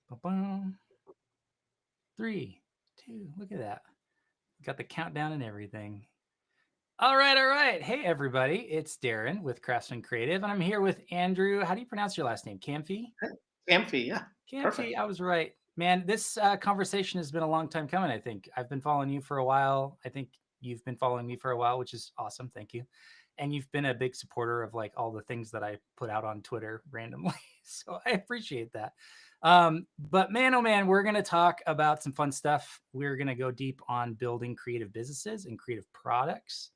Ba-bum. 3, 2. Look at that. Got the countdown and everything. All right, all right. Hey, everybody. It's Darren with Craftsman Creative, and I'm here with Andrew. How do you pronounce your last name? Camphy? Amphi, yeah. Camphy, Perfect. I was right. Man, this conversation has been a long time coming, I think. I've been following you for a while. I think you've been following me for a while, which is awesome. Thank you. And you've been a big supporter of like all the things that I put out on Twitter randomly. So I appreciate that. But man, oh man, we're going to talk about some fun stuff. We're going to go deep on building creative businesses and creative products.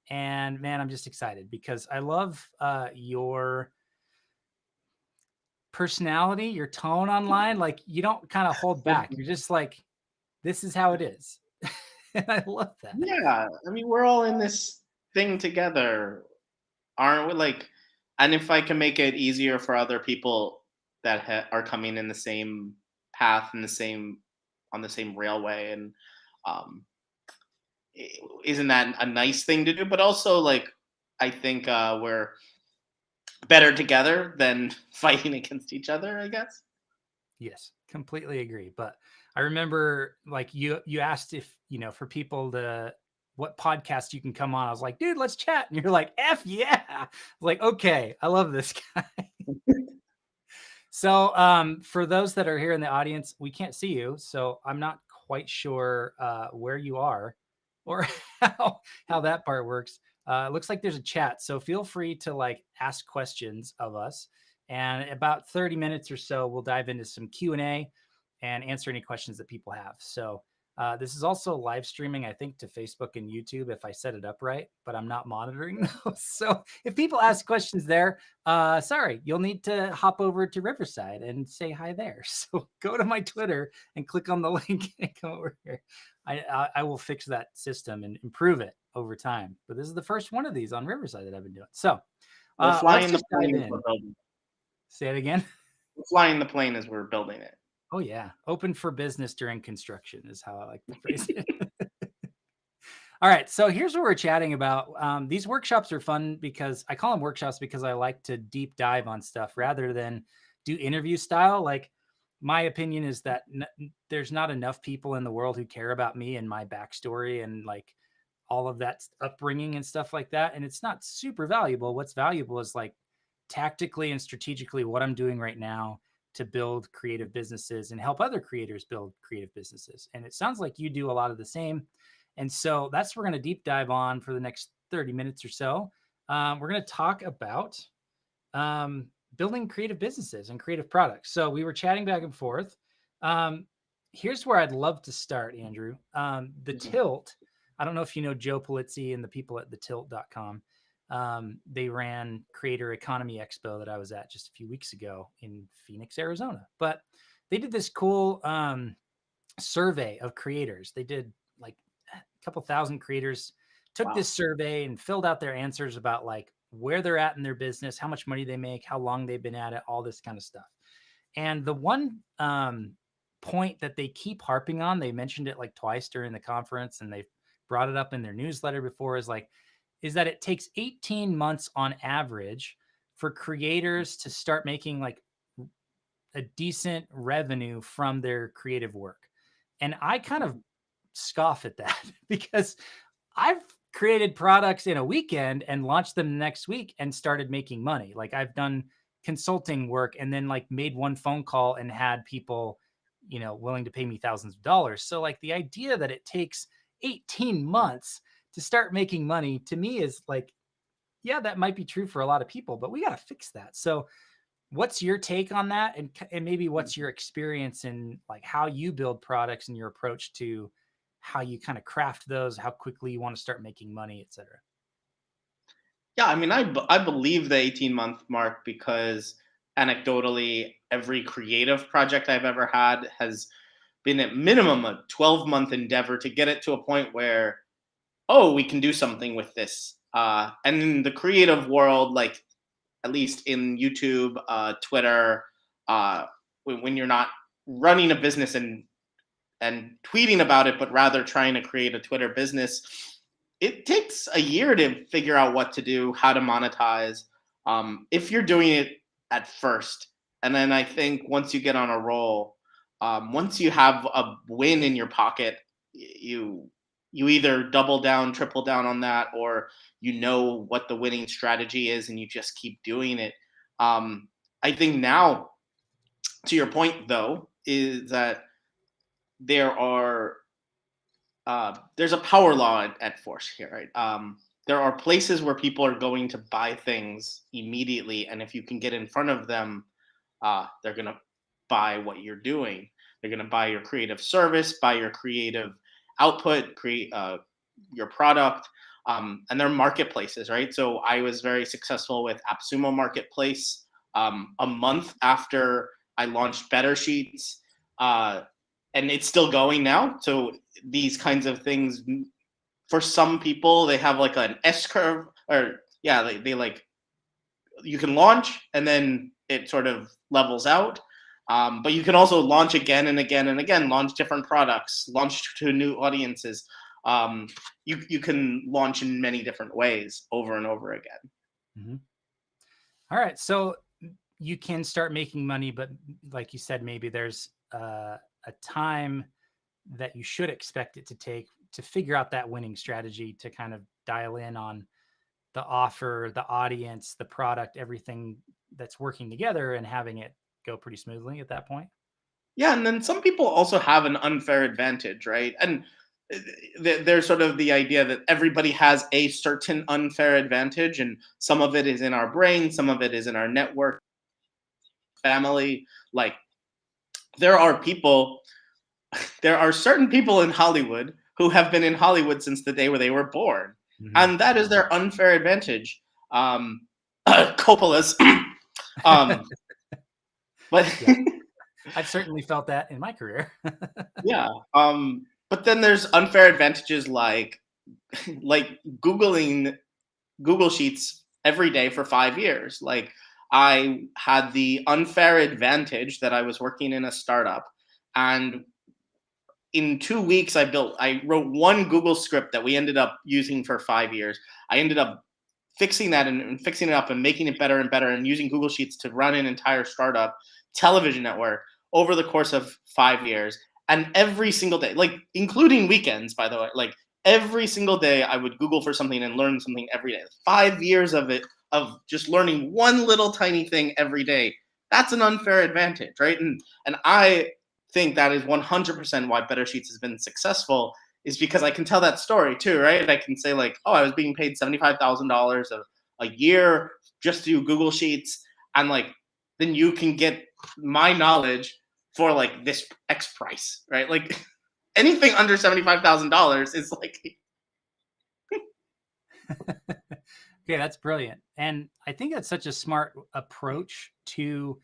And man, I'm just excited because I love your personality, your tone online. Like you don't kind of hold back. You're just like, this is how it is. And I love that. Yeah, I mean, we're all in this thing together, aren't we? Like, and if I can make it easier for other people that are coming in the same path in the same on the same railway, and um, isn't that a nice thing to do? But also, like, I think we're better together than fighting against each other, I guess. Yes, completely agree. But I remember like you asked if, for people to what podcast you can come on. I was like, dude, let's chat. And you're like, F yeah. I was like, okay, I love this guy. So for those that are here in the audience, we can't see you. So I'm not quite sure where you are or how that part works. Looks like there's a chat. So feel free to like ask questions of us. And about 30 minutes or so, we'll dive into some Q&A and answer any questions that people have. So this is also live streaming, I think, to Facebook and YouTube if I set it up right, but I'm not monitoring those. So if people ask questions there, sorry, you'll need to hop over to Riverside and say hi there. So go to my Twitter and click on the link and come over here. I will fix that system and improve it over time. But this is the first one of these on Riverside that I've been doing. So We're let's flying the just dive plane as we're in. building. Say it again. We're flying the plane as we're building it. Oh yeah, open for business during construction is how I like to phrase it. All right, so here's what we're chatting about. These workshops are fun because I call them workshops because I like to deep dive on stuff rather than do interview style. Like my opinion is that there's not enough people in the world who care about me and my backstory and like all of that upbringing and stuff like that. And it's not super valuable. What's valuable is like tactically and strategically what I'm doing right now to build creative businesses and help other creators build creative businesses. And it sounds like you do a lot of the same. And so that's what we're going to deep dive on for the next 30 minutes or so. We're going to talk about um, building creative businesses and creative products. So we were chatting back and forth. Um, Here's where I'd love to start, Andrew. The Mhm. Tilt. I don't know if you know Joe Polizzi and the people at thetilt.com. They ran Creator Economy Expo that I was at just a few weeks ago in Phoenix, Arizona. But they did this cool survey of creators. They did like a couple thousand creators took Wow. this survey and filled out their answers about like where they're at in their business, how much money they make, how long they've been at it, all this kind of stuff. And the one point that they keep harping on, they mentioned it like twice during the conference and they've brought it up in their newsletter before, is that it takes 18 months on average for creators to start making like a decent revenue from their creative work. And I kind of scoff at that because I've created products in a weekend and launched them next week and started making money. Like I've done consulting work and then like made one phone call and had people, willing to pay me thousands of dollars. So like the idea that it takes 18 months to start making money to me is like, yeah, that might be true for a lot of people, but we got to fix that. So what's your take on that? And maybe what's your experience in like how you build products and your approach to how you kind of craft those, how quickly you want to start making money, et cetera. Yeah, I mean, I believe the 18-month mark because anecdotally, every creative project I've ever had has been at minimum a 12-month endeavor to get it to a point where, oh, we can do something with this. And in the creative world, like at least in YouTube, Twitter, when you're not running a business and tweeting about it, but rather trying to create a Twitter business, it takes a year to figure out what to do, how to monetize. If you're doing it at first, and then I think once you get on a roll, once you have a win in your pocket, you either double down, triple down on that, or you know what the winning strategy is and you just keep doing it. Um, I think now, to your point though, is that there are there's a power law at force here, right? There are places where people are going to buy things immediately, and if you can get in front of them, they're going to buy what you're doing. They're going to buy your creative service, buy your creative output, create your product, and they're marketplaces, right? So I was very successful with AppSumo Marketplace. A month after I launched Better Sheets, uh, and it's still going now. So these kinds of things, for some people, they have like an S curve, or yeah, they like, you can launch and then it sort of levels out. But you can also launch again and again and again, launch different products, launch to new audiences. You can launch in many different ways over and over again. Mm-hmm. All right. So you can start making money, but like you said, maybe there's a time that you should expect it to take to figure out that winning strategy, to kind of dial in on the offer, the audience, the product, everything that's working together, and having it go pretty smoothly at that point. Yeah, and then some people also have an unfair advantage, right? And there's sort of the idea that everybody has a certain unfair advantage, and some of it is in our brain, some of it is in our network, family. Like, there are people, there are certain people in Hollywood who have been in Hollywood since the day where they were born, Mm-hmm. and that is their unfair advantage. Coppola's, um, but Yeah, I've certainly felt that in my career. yeah. But then there's unfair advantages like googling Google Sheets every day for 5 years. Like, I had the unfair advantage that I was working in a startup, and in 2 weeks I wrote one Google script that we ended up using for 5 years. I ended up fixing that and fixing it up and making it better and better, and using Google Sheets to run an entire startup television network over the course of 5 years. And every single day, like including weekends, by the way, like every single day, I would Google for something and learn something every day. 5 years of it, of just learning one little tiny thing every day. That's an unfair advantage, right? And I think that is 100% why Better Sheets has been successful, is because I can tell that story too, right? I can say like, oh, I was being paid $75,000 a year just to do Google Sheets, and like, then you can get my knowledge for like this X price, right? Like, anything under $75,000 is like, Okay, that's brilliant. And I think that's such a smart approach to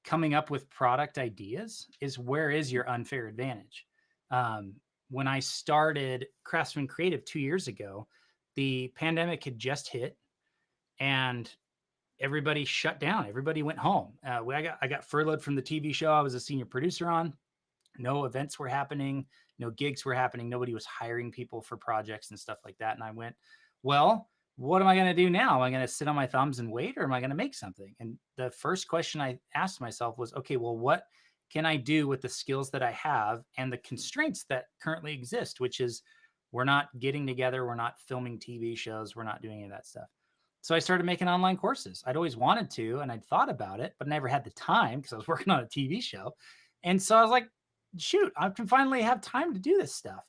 coming up with product ideas, is where is your unfair advantage? Um, when I started Craftsman Creative 2 years ago, the pandemic had just hit and everybody shut down. Everybody went home. I got furloughed from the TV show I was a senior producer on. No events were happening, no gigs were happening, nobody was hiring people for projects and stuff like that. And I went, well, what am I going to do now? Am I going to sit on my thumbs and wait, or am I going to make something? And the first question I asked myself was, okay, well, what can I do with the skills that I have and the constraints that currently exist, which is we're not getting together, we're not filming TV shows, we're not doing any of that stuff. So I started making online courses. I'd always wanted to, and I'd thought about it, but never had the time because I was working on a TV show. And so I was like, shoot, I can finally have time to do this stuff.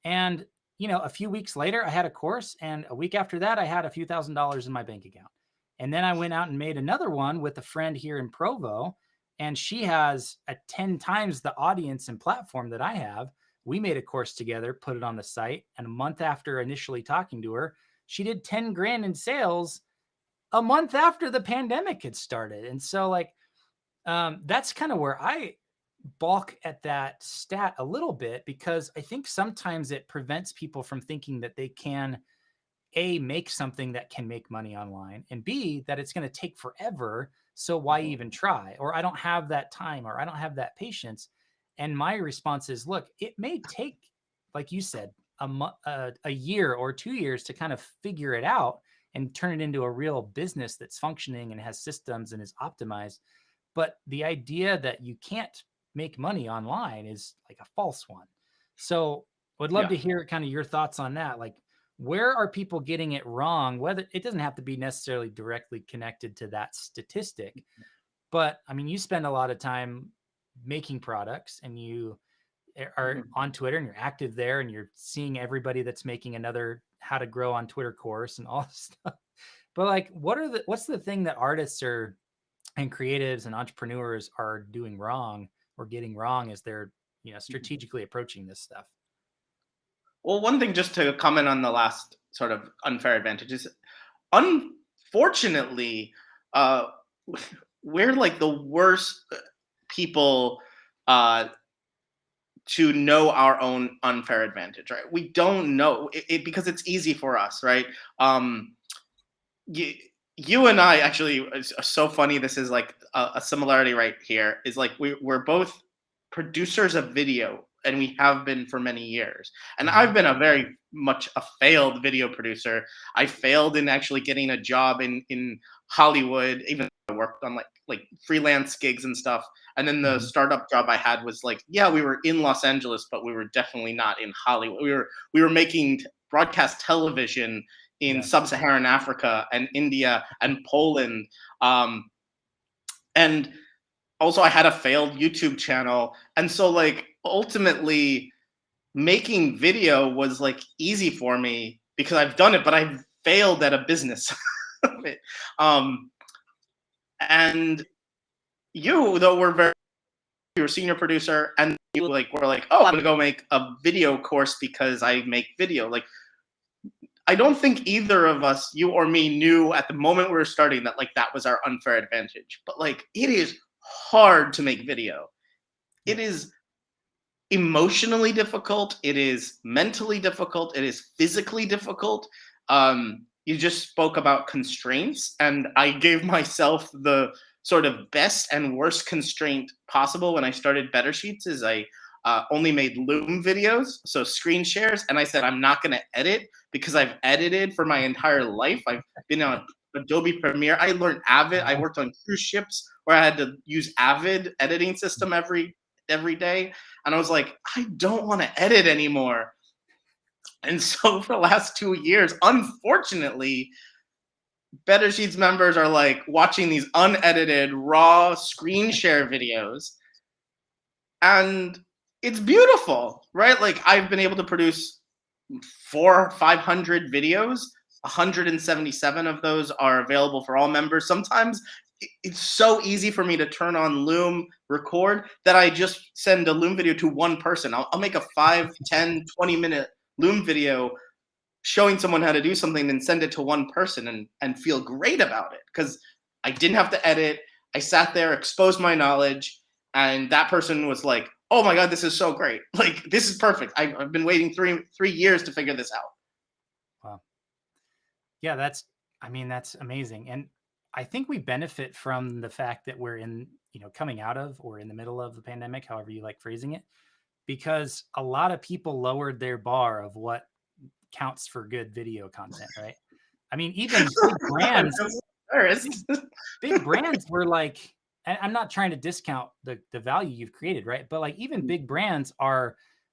And, a few weeks later, I had a course. And a week after that, I had a few $1,000s in my bank account. And then I went out and made another one with a friend here in Provo. And she has a 10 times the audience and platform that I have. We made a course together, put it on the site. And a month after initially talking to her, she did 10 grand in sales a month after the pandemic had started. And so, like, that's kind of where I balk at that stat a little bit, because I think sometimes it prevents people from thinking that they can A, make something that can make money online, and B, that it's going to take forever. So why even try? Or I don't have that time, or I don't have that patience. And my response is, look, it may take, like you said, a year or 2 years to kind of figure it out and turn it into a real business that's functioning and has systems and is optimized. But the idea that you can't make money online is like a false one. So would love Yeah. to hear kind of your thoughts on that. Like, where are people getting it wrong? Whether it doesn't have to be necessarily directly connected to that statistic, but I mean, you spend a lot of time making products and you are Mhm. on Twitter and you're active there and you're seeing everybody that's making another how to grow on Twitter course and all this stuff. But like, what's the thing that artists are and creatives and entrepreneurs are doing wrong or getting wrong as they're, strategically approaching this stuff? Well, one thing just to comment on the last sort of unfair advantage is, unfortunately, uh, we're like the worst people uh, to know our own unfair advantage, right? We don't know because it's easy for us, right? Um, you, you and I actually, it's so funny. This is like a similarity right here. Is like we're both producers of video, and we have been for many years. And Hmm. I've been a very much a failed video producer. I failed in actually getting a job in Hollywood, even though I worked on like freelance gigs and stuff. And then the Hmm. startup job I had was like, yeah, we were in Los Angeles, but we were definitely not in Hollywood. We were making broadcast television in Yeah. sub-Saharan Africa and India and Poland. Um, and also I had a failed YouTube channel. And so like ultimately making video was like easy for me because I've done it, but I've failed at a business. um, and you though were very you're a senior producer and you like were like, oh, I'm gonna go make a video course because I make video. Like I don't think either of us, you or me, knew at the moment we were starting that like that was our unfair advantage. But like it is hard to make video. It Yes. is emotionally difficult. It is mentally difficult. It is physically difficult. You just spoke about constraints, and I gave myself the sort of best and worst constraint possible when I started Better Sheets. Is I only made Loom videos, so screen shares, and I said I'm not going to edit because I've edited for my entire life. I've been on Adobe Premiere. I learned Avid. I Uh-huh. worked on cruise ships where I had to use Avid editing system every day, and I was like, I don't want to edit anymore. And so for the last 2 years, unfortunately, Better Sheets members are like watching these unedited, raw screen share videos. And it's beautiful, right? Like I've been able to produce 500 videos. 177 of those are available for all members. Sometimes it's so easy for me to turn on Loom record that I just send a Loom video to one person. I'll make a 5, 10, 20-minute Loom video showing someone how to do something and send it to one person and feel great about it because I didn't have to edit. I sat there, exposed my knowledge, and that person was like, "Oh my god, this is so great! Like this is perfect. I've been waiting three years to figure this out." Wow. Yeah, I mean, that's amazing. And I think we benefit from the fact that we're in, coming out of or in the middle of the pandemic, however you like phrasing it, because a lot of people lowered their bar of what counts for good video content, right? I mean, even big I'm brands, just big, embarrassed. big brands were like, and I'm not trying to discount the value you've created, right? But like even big brands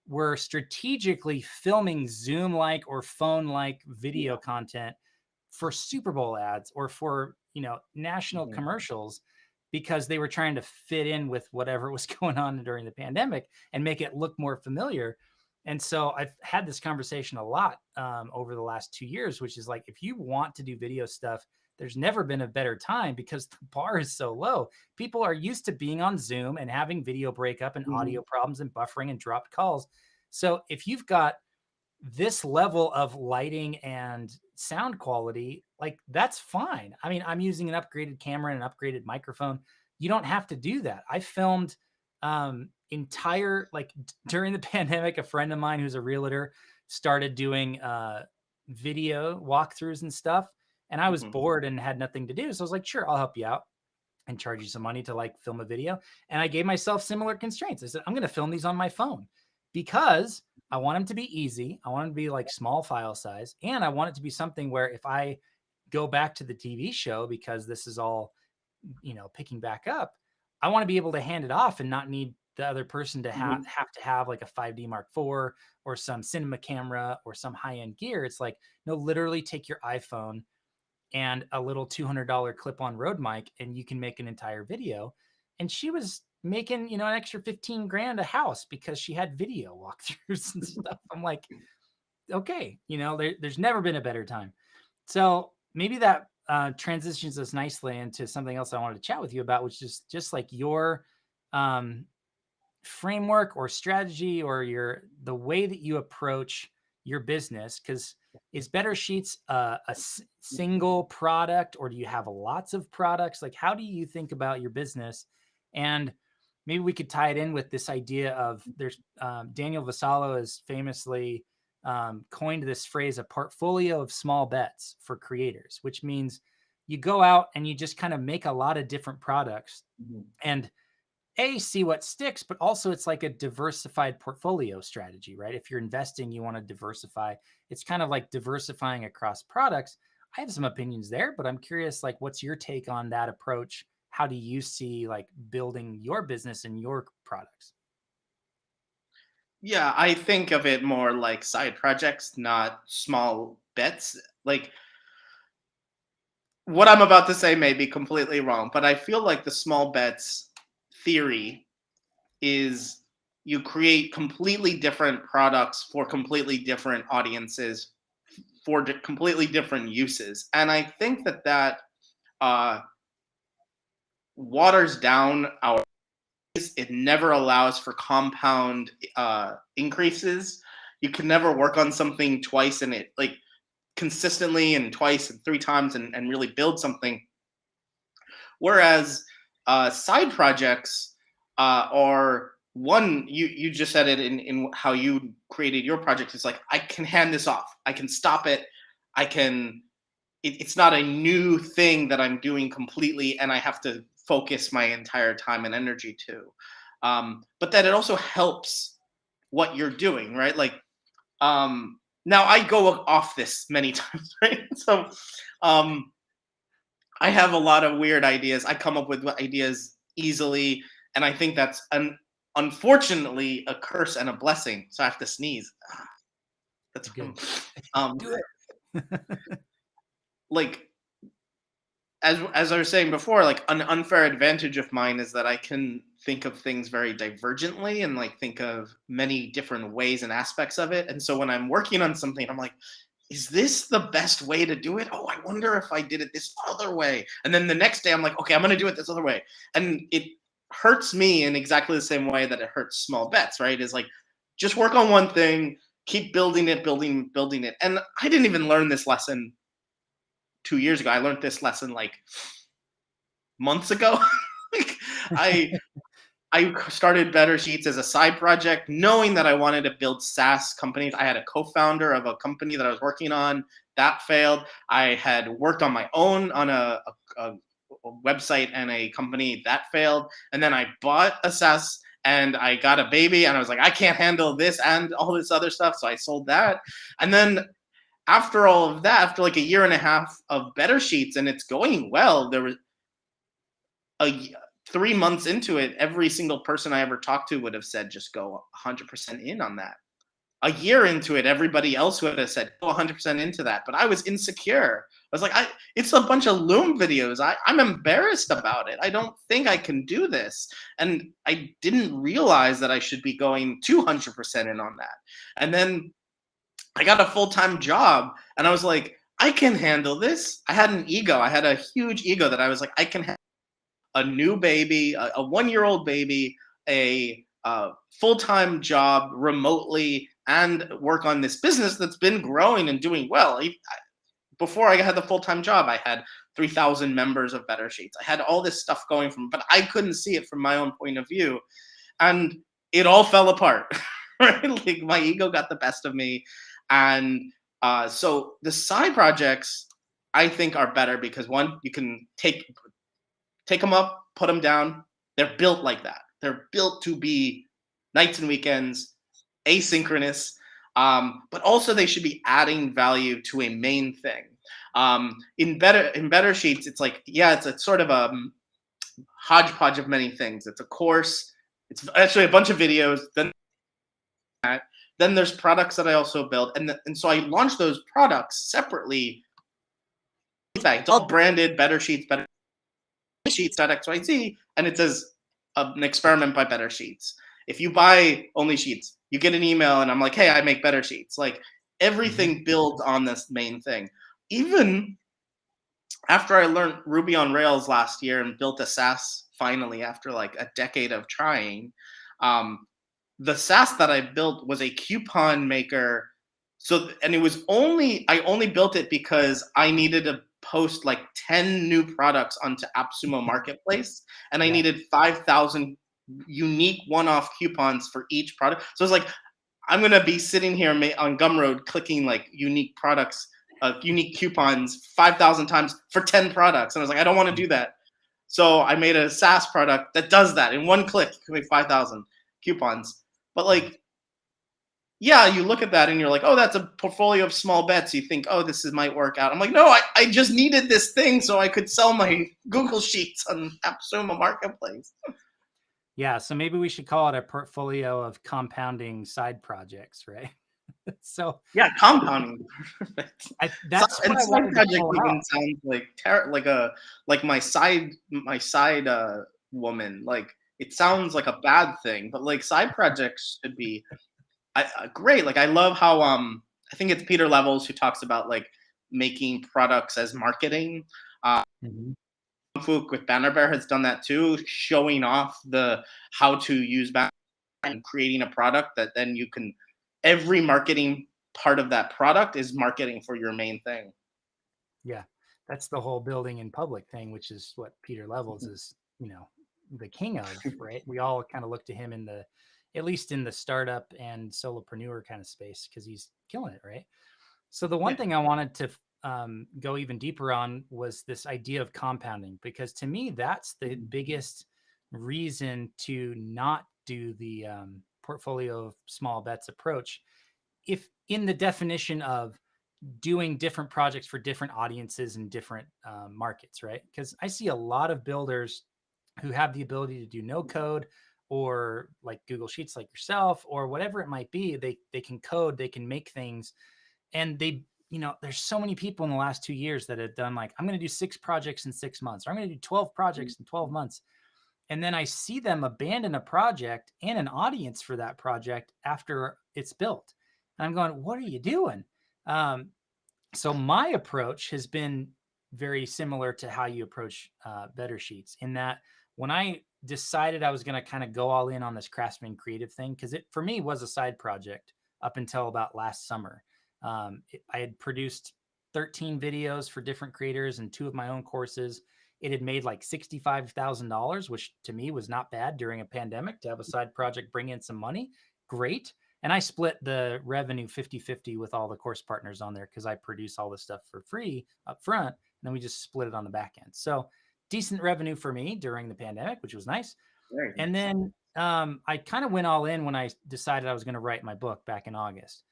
were strategically filming Zoom like or phone like video Yeah. content for Super Bowl ads or for, national Mhm. commercials because they were trying to fit in with whatever was going on during the pandemic and make it look more familiar. And so I've had this conversation a lot over the last 2 years, which is like, if you want to do video stuff, there's never been a better time because the bar is so low. People are used to being on Zoom and having video breakup and Mhm. audio problems and buffering and dropped calls. So if you've got this level of lighting and sound quality, like that's fine. I mean, I'm using an upgraded camera and an upgraded microphone. You don't have to do that. I filmed entire like during the pandemic, a friend of mine who's a realtor started doing video walkthroughs and stuff. And I was Mhm. bored and had nothing to do. So I was like, sure, I'll help you out and charge you some money to like film a video. And I gave myself similar constraints. I said, I'm going to film these on my phone because I want them to be easy. I want them to be like small file size. And I want it to be something where if I go back to the TV show, because this is all, picking back up, I want to be able to hand it off and not need the other person to Mhm. have to have like a 5D Mark IV or some cinema camera or some high end gear. It's like, no, literally take your iPhone and a little $200 clip on Rode mic and you can make an entire video. And she was making, an extra 15 grand a house because she had video walkthroughs and stuff. I'm like, okay, there's never been a better time. So maybe that transitions us nicely into something else I wanted to chat with you about, which is just like your um, framework or strategy or the way that you approach your business. Because is Better Sheets single product, or do you have lots of products? Like, how do you think about your business? And maybe we could tie it in with this idea of there's Daniel Vassallo has famously coined this phrase, a portfolio of small bets for creators, which means you go out and you just kind of make a lot of different products Mhm. and see what sticks, but also it's like a diversified portfolio strategy, right? If you're investing, you want to diversify. It's kind of like diversifying across products. I have some opinions there, but I'm curious, like, what's your take on that approach? How do you see like building your business and your products? Yeah, I think of it more like side projects, not small bets. Like what I'm about to say may be completely wrong, but I feel like the small bets theory is you create completely different products for completely different audiences for completely different uses. And I think that uh, waters down our, it never allows for compound increases. You can never work on something twice and it like consistently and twice and three times and really build something. Whereas side projects are one, you just said it in how you created your project. It's like I can hand this off, I can stop it, I can. It's not a new thing that I'm doing completely, and I have to focus my entire time and energy to. But that it also helps what you're doing, right? Like now I go off this many times, right? So um, I have a lot of weird ideas. I come up with ideas easily, and I think that's unfortunately a curse and a blessing. So I have to sneeze. That's Good. um, Do it. like as I was saying before, like an unfair advantage of mine is that I can think of things very divergently and like think of many different ways and aspects of it. And so when I'm working on something, I'm like, is this the best way to do it? Oh, I wonder if I did it this other way. And then the next day I'm like, okay, I'm going to do it this other way. And it hurts me in exactly the same way that it hurts small bets, right? Is like just work on one thing, keep building it, building it. And I didn't even learn this lesson 2 years ago. I learned this lesson like months ago. Like, I I started Better Sheets as a side project, knowing that I wanted to build SaaS companies. I had a co-founder of a company that I was working on that failed. I had worked on my own on a website and a company that failed, and then I bought a SaaS and I got a baby, and I was like, I can't handle this and all this other stuff, so I sold that, and then after all of that, after like a year and a half of Better Sheets, and it's going well, there was a 3 months into it, every single person I ever talked to would have said, just go 100% in on that. A year into it, everybody else would have said, go 100% into that. But I was insecure. I was like, it's a bunch of Loom videos. I'm embarrassed about it. I don't think I can do this. And I didn't realize that I should be going 200% in on that. And then I got a full time job and I was like, I can handle this. I had an ego. I had a huge ego that I was like, I can a new baby, a 1 year old baby, a full time job remotely, and work on this business that's been growing and doing well. Before I had the full time job, I had 3,000 members of Better Sheets. I had all this stuff going from, but I couldn't see it from my own point of view, and it all fell apart. Right? Like my ego got the best of me, and so the side projects I think are better because one, you can take them up, put them down. They're built like that. They're built to be nights and weekends, asynchronous, but also they should be adding value to a main thing. In better sheets, it's like yeah, it's a sort of a hodgepodge of many things. It's a course. It's actually a bunch of videos. Then there's products that I also build, and so I launch those products separately. It's all branded, Better Sheets, Better Sheets.xyz, and it says an experiment by Better Sheets. If you buy only sheets, you get an email, and I'm like, hey, I make Better Sheets. Like Mhm. everything builds on this main thing. Even after I learned Ruby on Rails last year and built a SaaS finally after like a decade of trying, um, the SaaS that I built was a coupon maker. So, and it was only, I only built it because I needed to post like 10 new products onto AppSumo Marketplace, and I Yeah. needed 5,000 unique one-off coupons for each product. So it's like, I'm going to be sitting here on Gumroad clicking like unique products, unique coupons 5,000 times for 10 products. And I was like, I don't want to do that. So I made a SaaS product that does that in one click. You can make 5,000 coupons. But Nice. like, yeah, you look at that and you're like, oh, that's a portfolio of small bets. You think, oh, might work out. I'm like, no, I just needed this thing so I could sell my Google Sheets on AppSumo Marketplace. Yeah, so maybe we should call it a portfolio of compounding side projects, right? So Yeah, compounding. Perfect. that's what And I side wanted to project pull even out. sounds like like my side woman. Like it sounds like a bad thing, but like side projects should be great. Like I love how I think it's Peter Levels who talks about like making products as marketing. Mhm. Fook with Banner Bear has done that too, showing off the how to use Banner and creating a product that then you can every marketing part of that product is marketing for your main thing. Yeah, that's the whole building in public thing, which is what Peter Levels is, the king of, right? We all kind of look to him at least in the startup and solopreneur kind of space, because he's killing it, right? So the one Yeah. thing I wanted to go even deeper on was this idea of compounding, because to me, that's the biggest reason to not do the portfolio of small bets approach. If in the definition of doing different projects for different audiences and different markets, right? Because I see a lot of builders who have the ability to do no code, or like Google Sheets like yourself, or whatever it might be. They can code, they can make things, and there's so many people in the last 2 years that have done like, I'm going to do 6 projects in 6 months, or I'm going to do 12 projects in 12 months. And then I see them abandon a project and an audience for that project after it's built. And I'm going, what are you doing? Um, so my approach has been very similar to how you approach Better Sheets, in that when I decided I was going to kind of go all in on this Craftsman creative thing, because it for me was a side project up until about last summer. I had produced 13 videos for different creators and 2 of my own courses. It had made like $65,000, which to me was not bad during a pandemic to have a side project bring in some money. Great. And I split the revenue 50-50 with all the course partners on there, because I produce all this stuff for free up front. And then we just split it on the back end. So decent revenue for me during the pandemic, which was nice. Very And nice. then I kind of went all in when I decided I was going to write my book back in August.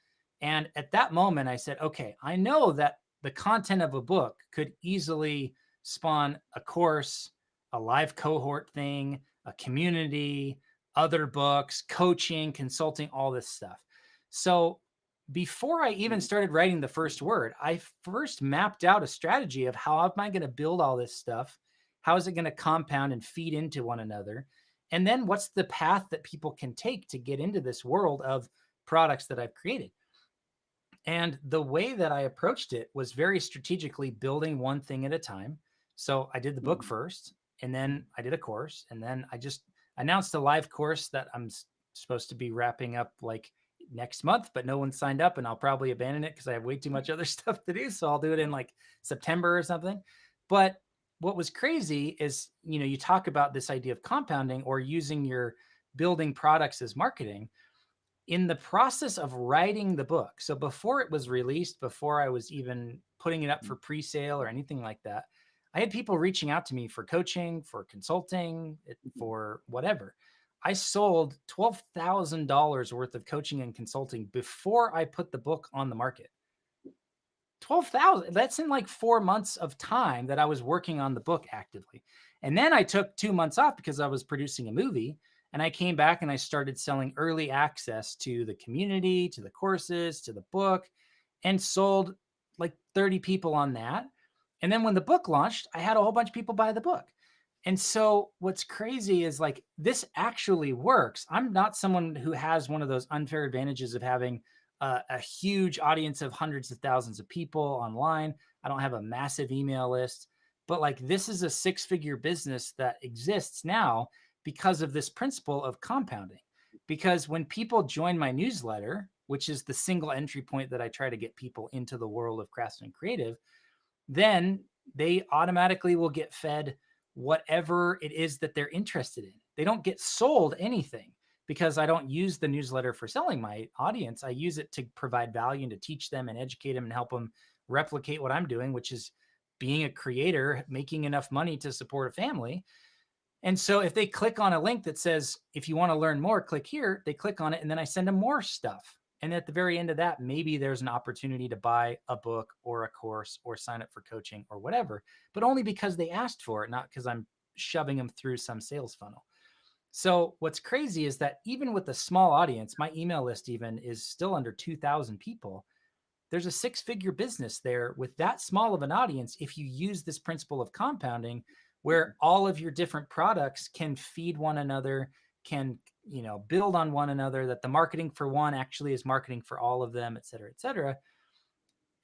And at that moment, I said, okay, I know that the content of a book could easily spawn a course, a live cohort thing, a community, other books, coaching, consulting, all this stuff. So before I even started writing the first word, I first mapped out a strategy of how am I going to build all this stuff? How is it going to compound and feed into one another? And then what's the path that people can take to get into this world of products that I've created? And the way that I approached it was very strategically building one thing at a time. So I did the book first, and then I did a course, and then I just announced a live course that I'm supposed to be wrapping up like next month, but no one signed up, and I'll probably abandon it because I have way too much other stuff to do. So I'll do it in like September or something. But what was crazy is, you talk about this idea of compounding or using your building products as marketing in the process of writing the book. So before it was released, before I was even putting it up for pre-sale or anything like that, I had people reaching out to me for coaching, for consulting, for whatever. I sold $12,000 worth of coaching and consulting before I put the book on the market. 12,000. That's in like 4 months of time that I was working on the book actively. And then I took 2 months off because I was producing a movie. And I came back and I started selling early access to the community, to the courses, to the book, and sold like 30 people on that. And then when the book launched, I had a whole bunch of people buy the book. And so what's crazy is like this actually works. I'm not someone who has one of those unfair advantages of having a huge audience of hundreds of thousands of people online. I don't have a massive email list, but like this is a six-figure business that exists now because of this principle of compounding. Because when people join my newsletter, which is the single entry point that I try to get people into the world of Craftsman Creative, then they automatically will get fed whatever it is that they're interested in. They don't get sold anything because I don't use the newsletter for selling my audience. I use it to provide value and to teach them and educate them and help them replicate what I'm doing, which is being a creator, making enough money to support a family. And so if they click on a link that says, if you want to learn more, click here, they click on it and then I send them more stuff. And at the very end of that, maybe there's an opportunity to buy a book or a course or sign up for coaching or whatever, but only because they asked for it, not because I'm shoving them through some sales funnel. So what's crazy is that even with a small audience, my email list even is still under 2,000 people. There's a six-figure business there with that small of an audience if you use this principle of compounding where all of your different products can feed one another, can, you know, build on one another, that the marketing for one actually is marketing for all of them, et cetera, et cetera.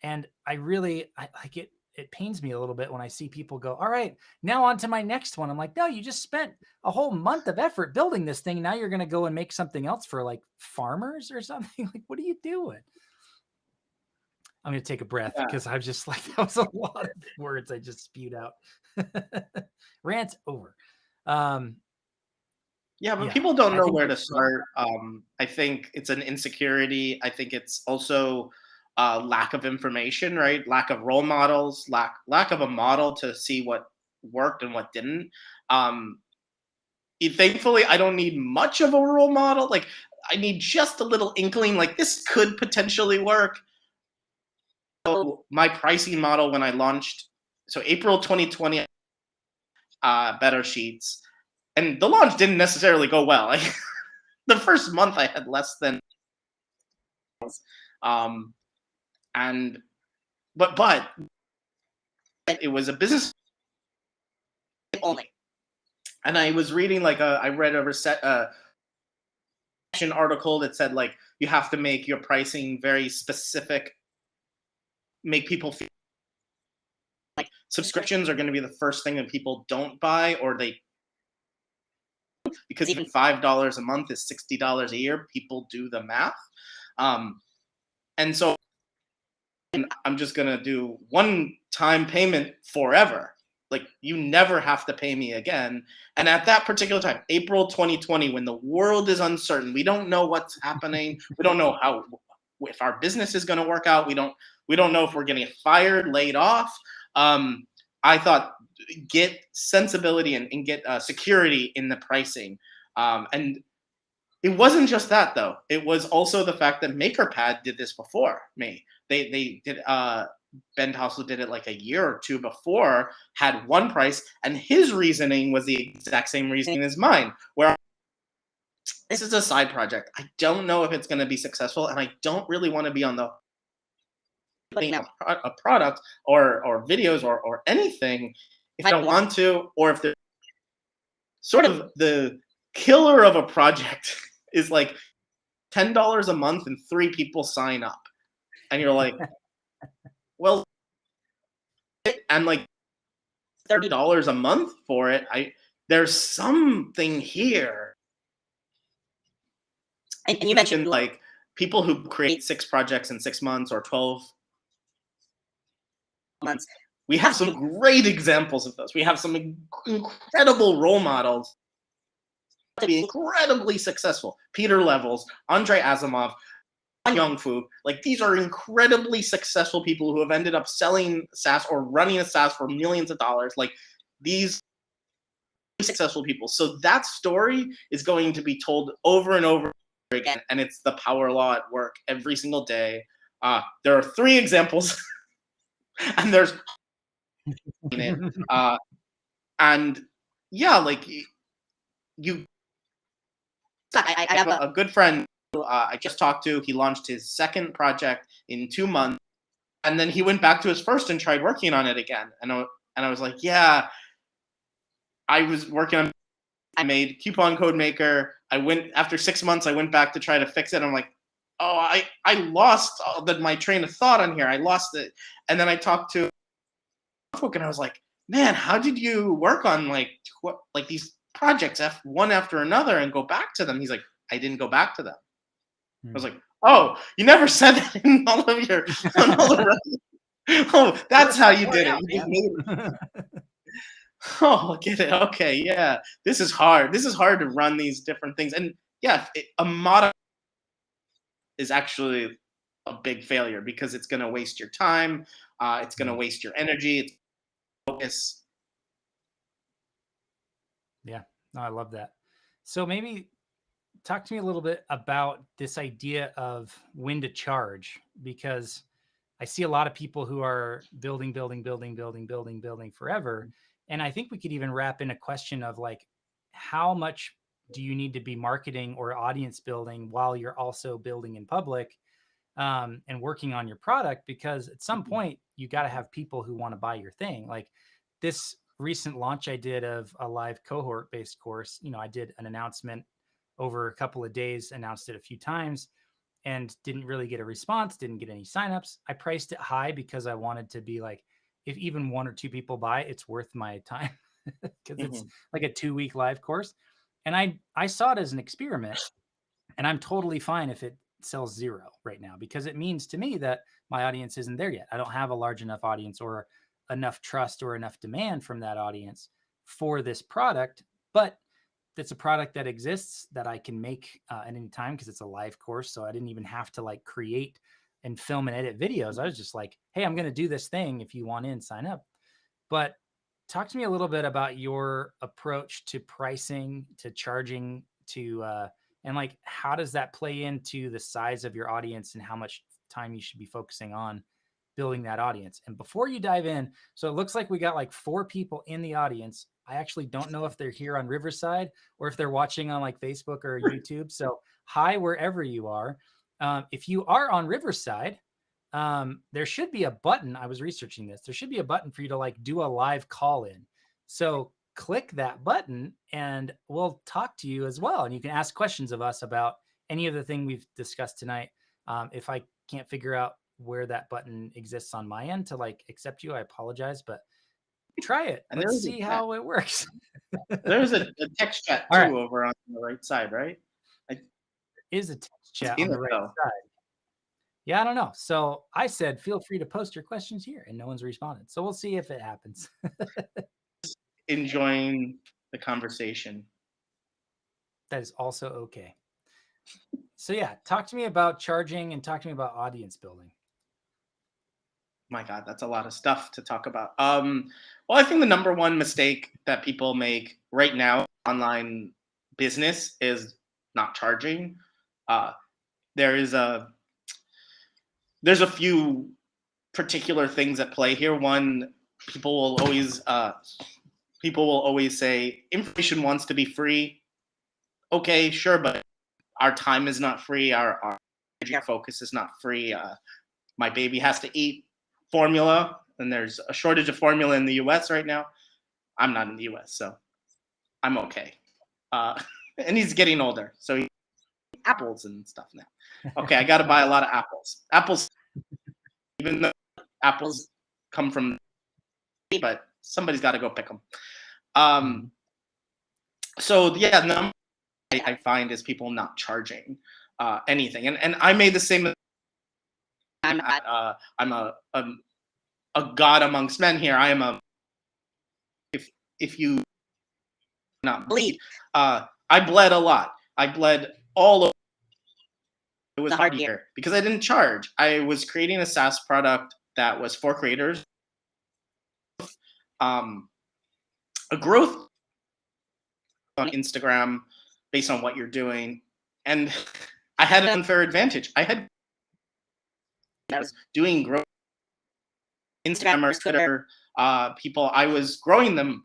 And I like it. It pains me a little bit when I see people go, all right, now on to my next one. I'm like, no, you just spent a whole month of effort building this thing. Now you're going to go and make something else for like farmers or something. Like, what are you doing? I'm going to take a breath Yeah. because I'm just like, that was a lot of words I just spewed out. Rant over. Yeah, but Yeah, people don't I know think where to that's start. I think it's an insecurity. I think it's also lack of information, right? Lack of role models, lack of a model to see what worked and what didn't. Um, Thankfully, I don't need much of a role model. Like, I need just a little inkling. Like, this could potentially work. So my pricing model when I launched, so April 2020, Better Sheets, and the launch didn't necessarily go well. Like, the first month I had less than um and but it was a business only. And I was reading I read a an article that said like you have to make your pricing very specific, make people feel like subscriptions are going to be the first thing that people don't buy, or they, because even $5 a month is $60 a year. People do the math. And so I'm just gonna do one-time payment forever. Like, you never have to pay me again. And at that particular time, April 2020, when the world is uncertain, we don't know what's happening. We don't know how, if our business is going to work out. We don't know if we're going to get fired, laid off. I thought, get sensibility and get security in the pricing. And it wasn't just that though. It was also the fact that MakerPad did this before me. They did Ben Tossel did it like a year or two before, had one price, and his reasoning was the exact same reasoning as mine, where this is a side project. I don't know if it's going to be successful, and I don't really want to be on the putting out a product or videos or anything if I don't want to, or if there's sort of the killer of a project is like $10 a month and 3 people sign up. And you're like, well, and like $30 a month for it. There's something here. And you mentioned like people who create 6 projects in 6 months or 12 months. We have some great examples of those. We have some incredible role models to be incredibly successful. Peter Levels, Andre Asimov, Young Fu. Like, these are incredibly successful people who have ended up selling SaaS or running a SaaS for millions of dollars. Like, these successful people. So that story is going to be told over and over again, and it's the power law at work every single day. There are 3 examples, and there's in it. And yeah, like, you I have a good friend I just talked to. He launched his second project in 2 months, and then he went back to his first and tried working on it again. And I was like, yeah, I was working on. I made Coupon Code Maker. I went after 6 months. I went back to try to fix it. I'm like, oh, I lost my train of thought on here. I lost it. And then I talked to folk, and I was like, man, how did you work on like these projects one after another and go back to them? He's like, I didn't go back to them. I was like, oh, you never said that in all of your on all the rest. Oh, that's how you did it. You just made it. Oh, I get it. Okay, yeah. This is hard. This is hard to run these different things. And yeah, a model is actually a big failure because it's going to waste your time. It's going to waste your energy. It's focus. Yeah, no, I love that. So maybe talk to me a little bit about this idea of when to charge, because I see a lot of people who are building forever. And I think we could even wrap in a question of like, how much do you need to be marketing or audience building while you're also building in public, and working on your product? Because at some point you got to have people who want to buy your thing. Like this recent launch I did of a live cohort based course, I did an announcement over a couple of days, announced it a few times, and didn't really get a response, didn't get any signups. I priced it high because I wanted to be like, if even one or two people buy, it's worth my time because it's like a 2-week live course. And I saw it as an experiment, and I'm totally fine if it sells 0 right now, because it means to me that my audience isn't there yet. I don't have a large enough audience or enough trust or enough demand from that audience for this product. But it's a product that exists that I can make at any time because it's a live course. So I didn't even have to like create and film and edit videos. I was just like, hey, I'm going to do this thing. If you want in, sign up. But talk to me a little bit about your approach to pricing, to charging, and like, how does that play into the size of your audience and how much time you should be focusing on building that audience? And before you dive in, so it looks like we got like 4 people in the audience. I actually don't know if they're here on Riverside or if they're watching on like Facebook or YouTube. So hi, wherever you are. If you are on Riverside, there should be a button. I was researching this. There should be a button for you to like do a live call in. So click that button and we'll talk to you as well. And you can ask questions of us about any of the thing we've discussed tonight. If I can't figure out where that button exists on my end to like accept you, I apologize, but try it. And Let's see how it works. There's a text chat too, right, over on the right side, right? Is a text chat on the right side. Yeah, I don't know. So I said, feel free to post your questions here, and no one's responded. So we'll see if it happens. Enjoying the conversation. That is also okay. So yeah, talk to me about charging and talk to me about audience building. My God, that's a lot of stuff to talk about. Well, I think the number one mistake that people make right now in online business is not charging. There's a few particular things at play here. One, people will always say information wants to be free. Okay, sure, but our time is not free. Our focus is not free. My baby has to eat formula, and there's a shortage of formula in the US right now. I'm not in the US, so I'm okay. And he's getting older, so he eats apples and stuff now. Okay, I got to buy a lot of apples. Apples, even though apples come from, but somebody's got to go pick them. So yeah, the number I find is people not charging anything, and I made the same. I'm a god amongst men here. I am if you not bleed, I bled a lot. I bled all over. It was hard here because I didn't charge. I was creating a SaaS product that was for creators. A growth on Instagram based on what you're doing, and I had an unfair advantage. I was doing growth Instagram or Twitter. People, I was growing them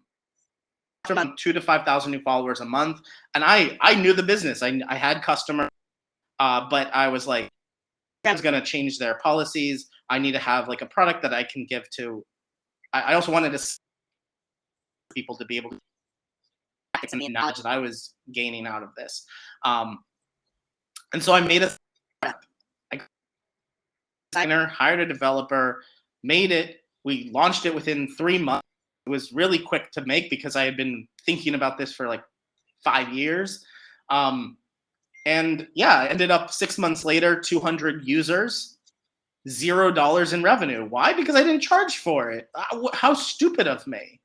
About 2 to 5,000 new followers a month, and I knew the business. I had customers, but I was like, I was gonna change their policies. I need to have like a product that I can give to. I also wanted to people to be able to get some knowledge that I was gaining out of this. Um, and so I made a designer, hired a developer, made it. We launched it within 3 months. It was really quick to make because I had been thinking about this for like 5 years. And yeah, I ended up 6 months later, 200 users, $0 in revenue. Why? Because I didn't charge for it. How stupid of me.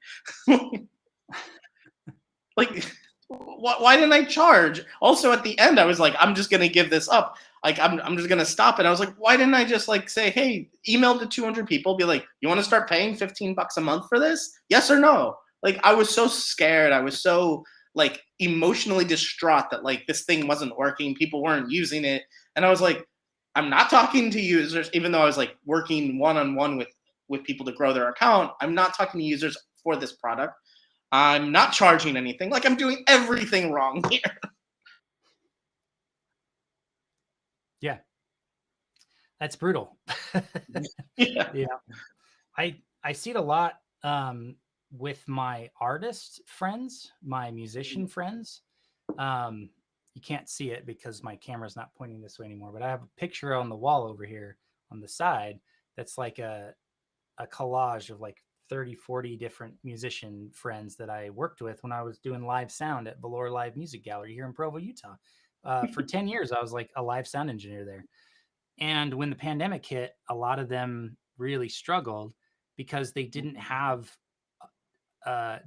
Like, why didn't I charge? Also, at the end, I was like, I'm just gonna give this up. Like, I'm just gonna stop it. I was like, why didn't I just like say, hey, email to 200 people, be like, you want to start paying $15 a month for this? Yes or no? Like, I was so scared. I was so like emotionally distraught that like this thing wasn't working. People weren't using it, and I was like, I'm not talking to users, even though I was like working one on one with people to grow their account. I'm not talking to users for this product. I'm not charging anything. Like I'm doing everything wrong here. Yeah, that's brutal. Yeah. Yeah. I see it a lot with my artist friends, my musician friends. Um, you can't see it because my camera's not pointing this way anymore, but I have a picture on the wall over here on the side that's like a collage of like 30, 40 different musician friends that I worked with when I was doing live sound at Valor Live Music Gallery here in Provo, Utah. For 10 years, I was like a live sound engineer there. And when the pandemic hit, a lot of them really struggled because they didn't have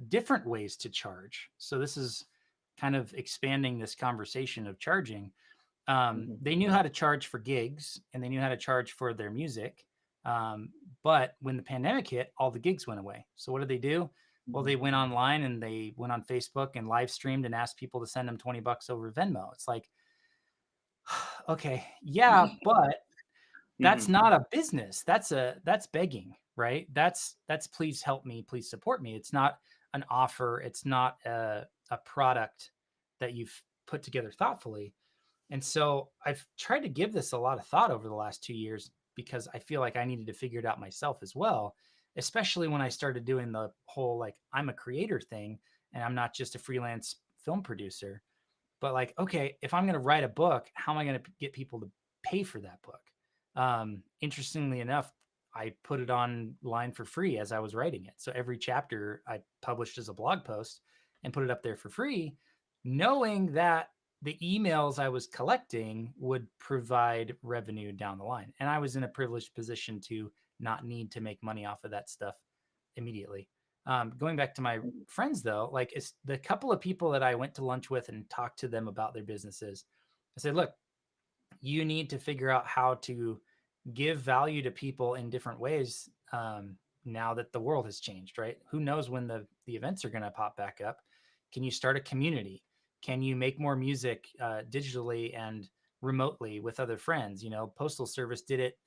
different ways to charge. So this is kind of expanding this conversation of charging. Mhm. They knew how to charge for gigs and they knew how to charge for their music. But when the pandemic hit, all the gigs went away. So what did they do? Well, Mhm. they went online and they went on Facebook and live streamed and asked people to send them $20 over Venmo. It's like, okay, yeah, but that's Mhm. not a business. That's begging, right? That's please help me, please support me. It's not an offer. It's not a product that you've put together thoughtfully. And so I've tried to give this a lot of thought over the last 2 years because I feel like I needed to figure it out myself as well, especially when I started doing the whole like I'm a creator thing and I'm not just a freelance film producer. But like, okay, if I'm going to write a book, how am I going to get people to pay for that book? Interestingly enough, I put it online for free as I was writing it. So every chapter I published as a blog post and put it up there for free, knowing that the emails I was collecting would provide revenue down the line. And I was in a privileged position to not need to make money off of that stuff immediately. Going back to my friends though, like it's the couple of people that I went to lunch with and talked to them about their businesses. I said, look, you need to figure out how to give value to people in different ways now that the world has changed, right? Who knows when the events are going to pop back up? Can you start a community? Can you make more music digitally and remotely with other friends? You know, Postal Service did it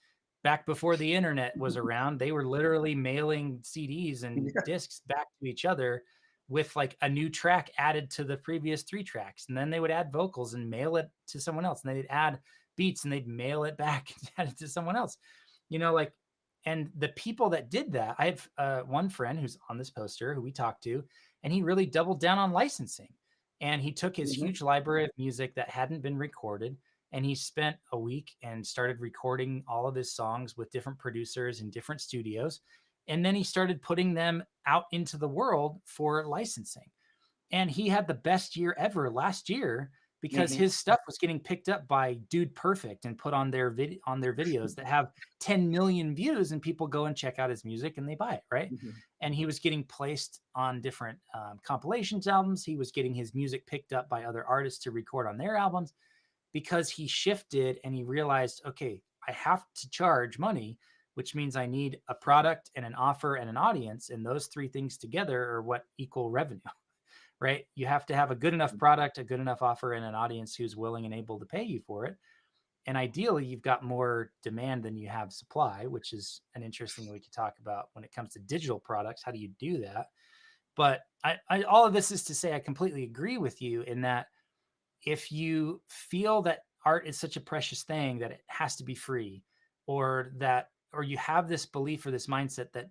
back before the internet was around. They were literally mailing CDs and Yeah. discs back to each other with like a new track added to the previous three tracks. And then they would add vocals and mail it to someone else. And they'd add beats and they'd mail it back and add it to someone else. You know, like, and the people that did that, I have one friend who's on this poster who we talked to, and he really doubled down on licensing. And he took his Mhm. huge library of music that hadn't been recorded and he spent a week and started recording all of his songs with different producers in different studios. And then he started putting them out into the world for licensing. And he had the best year ever last year because Mhm. his stuff was getting picked up by Dude Perfect and put on on their videos that have 10 million views and people go and check out his music and they buy it, right? Mhm. And he was getting placed on different compilations albums. He was getting his music picked up by other artists to record on their albums because he shifted and he realized, okay, I have to charge money, which means I need a product and an offer and an audience. And those three things together are what equal revenue, right? You have to have a good enough product, a good enough offer, and an audience who's willing and able to pay you for it. And ideally, you've got more demand than you have supply, which is an interesting way to talk about when it comes to digital products. How do you do that? But all of this is to say I completely agree with you in that if you feel that art is such a precious thing that it has to be free, or you have this belief or this mindset that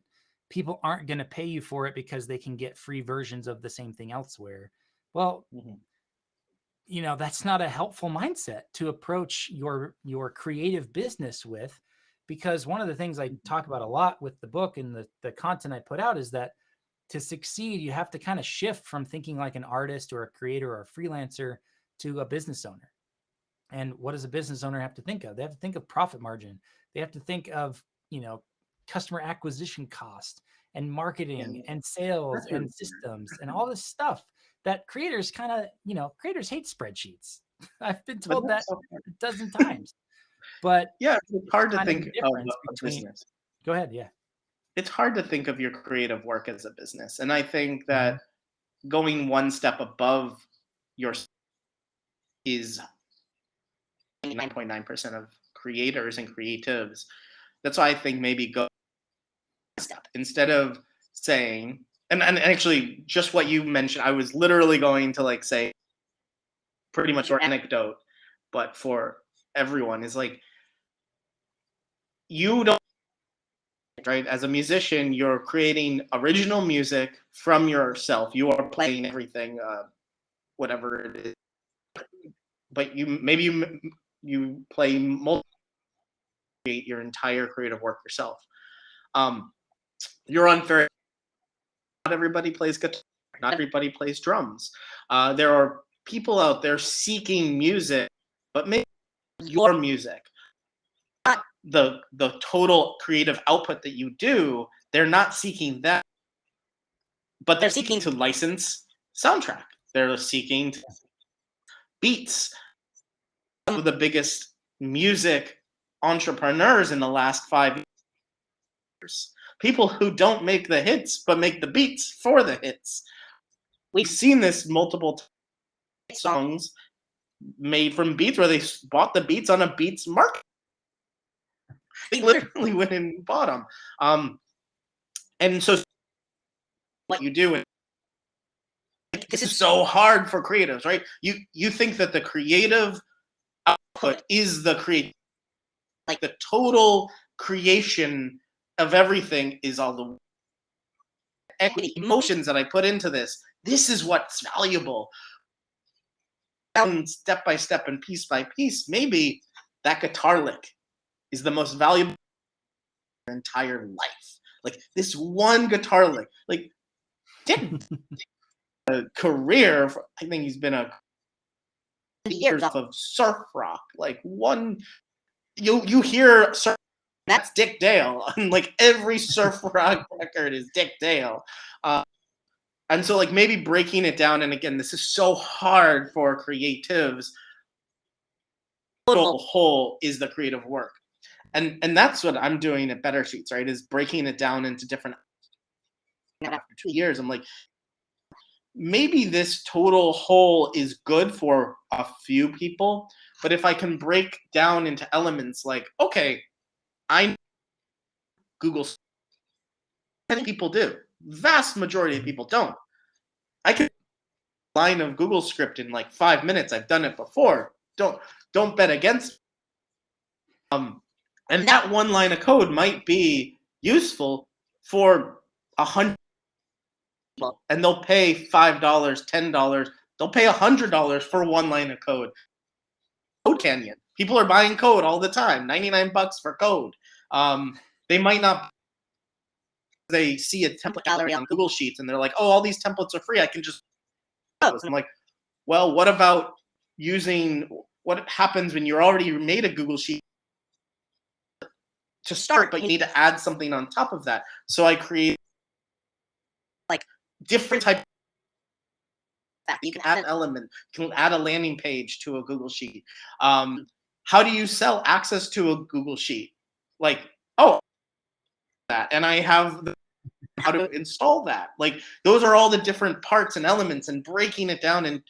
people aren't going to pay you for it because they can get free versions of the same thing elsewhere, well, Mhm. that's not a helpful mindset to approach your creative business with, because one of the things I talk about a lot with the book and the content I put out is that to succeed, you have to kind of shift from thinking like an artist or a creator or a freelancer to a business owner. And what does a business owner have to think of? They have to think of profit margin. They have to think of, customer acquisition cost and Yeah, marketing and sales that's really and systems and all this stuff that creators kind of, creators hate spreadsheets. I've been but told that's that so a dozen times, but yeah, it's it's hard to kind of think the of difference a between, business. go ahead. Yeah. It's hard to think of your creative work as a business. And I think Mhm. that going one step above your is 99.9% of creators and creatives. That's why I think maybe go step instead of saying, and actually just what you mentioned, I was literally going to like say pretty much your anecdote, but for everyone is like you don't, right, as a musician you're creating original music from yourself, you are playing everything, whatever it is, but you play multi create your entire creative work yourself. um you're unfair. Not everybody plays guitar, not everybody plays drums. There are people out there seeking music, but maybe your music, the total creative output that you do, they're not seeking that, but they're seeking to license soundtrack. They're seeking beats. Some of the biggest music entrepreneurs in the last 5 years, people who don't make the hits but make the beats for the hits. We've seen this multiple songs made from beats where they bought the beats on a beats market. They literally went and bought them. And so what you do, and this is so hard for creatives, right? You think that the creative output is the create, like the total creation of everything is all the equity, emotions that I put into this. This is what's valuable. Down step by step and piece by piece, maybe that guitar lick is the most valuable entire life. Like this one guitar lick. Like Dick a career. I think he's been a years off of surf rock. Like one, you hear surf, that's Dick Dale, and like every surf rock record is Dick Dale. And so like maybe breaking it down, and again, this is so hard for creatives. Little whole is the creative work, and that's what I'm doing at Better Sheets, right? Is breaking it down into different. After 2 years, I'm like, maybe this total whole is good for a few people, but if I can break down into elements like, okay, I know Google, many people do, vast majority of people don't. I can line of Google script in like 5 minutes. I've done it before. Don't bet against. And that one line of code might be useful for 100 people, and they'll pay $5, $10. They'll pay $100 for one line of code. Code Canyon. People are buying code all the time. $99 for code. They might not. They see a template gallery on Google Sheets and they're like, "Oh, all these templates are free. I can just." And I'm like, "Well, what about using what happens when you're already made a Google Sheet to start, but you need to add something on top of that?" So I create like different types. You can add an element. You can add a landing page to a Google Sheet. How do you sell access to a Google Sheet? Like, oh, that, and I have how to install that. Like, those are all the different parts and elements, and breaking it down and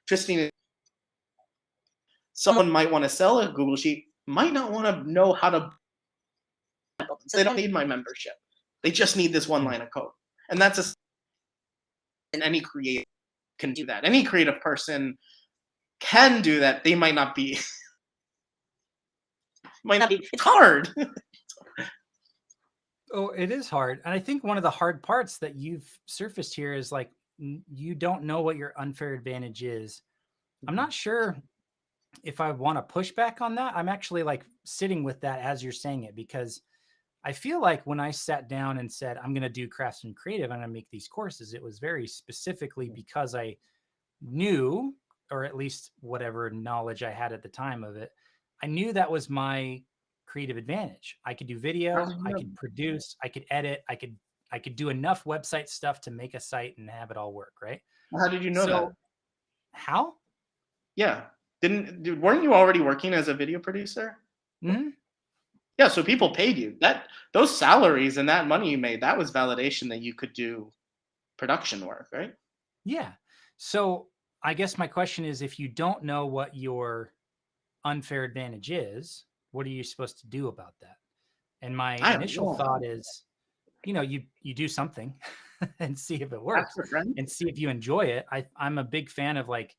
twisting it. Someone might want to sell a Google Sheet, might not want to know how to. They don't need my membership. They just need this one line of code. And that's a and any creative can do that. Any creative person can do that. They might not be might not be. It's hard. Oh, it is hard. And I think one of the hard parts that you've surfaced here is like you don't know what your unfair advantage is. I'm not sure if I want to push back on that. I'm actually like sitting with that as you're saying it, because I feel like when I sat down and said, I'm going to do Craftsman Creative, I'm going to make these courses, it was very specifically because I knew, or at least whatever knowledge I had at the time of it, I knew that was my creative advantage. I could do How video, did you I know? could produce, I could edit, I could do enough website stuff to make a site and have it all work, right? How did you know that? So how? Yeah. Weren't you already working as a video producer? Mhm. Yeah, so people paid you. That those salaries and that money you made, that was validation that you could do production work, right? Yeah. So I guess my question is, if you don't know what your unfair advantage is, what are you supposed to do about that? And my I don't initial know. thought is, you do something and see if it Ask works for friends. and see if you enjoy it. I'm a big fan of like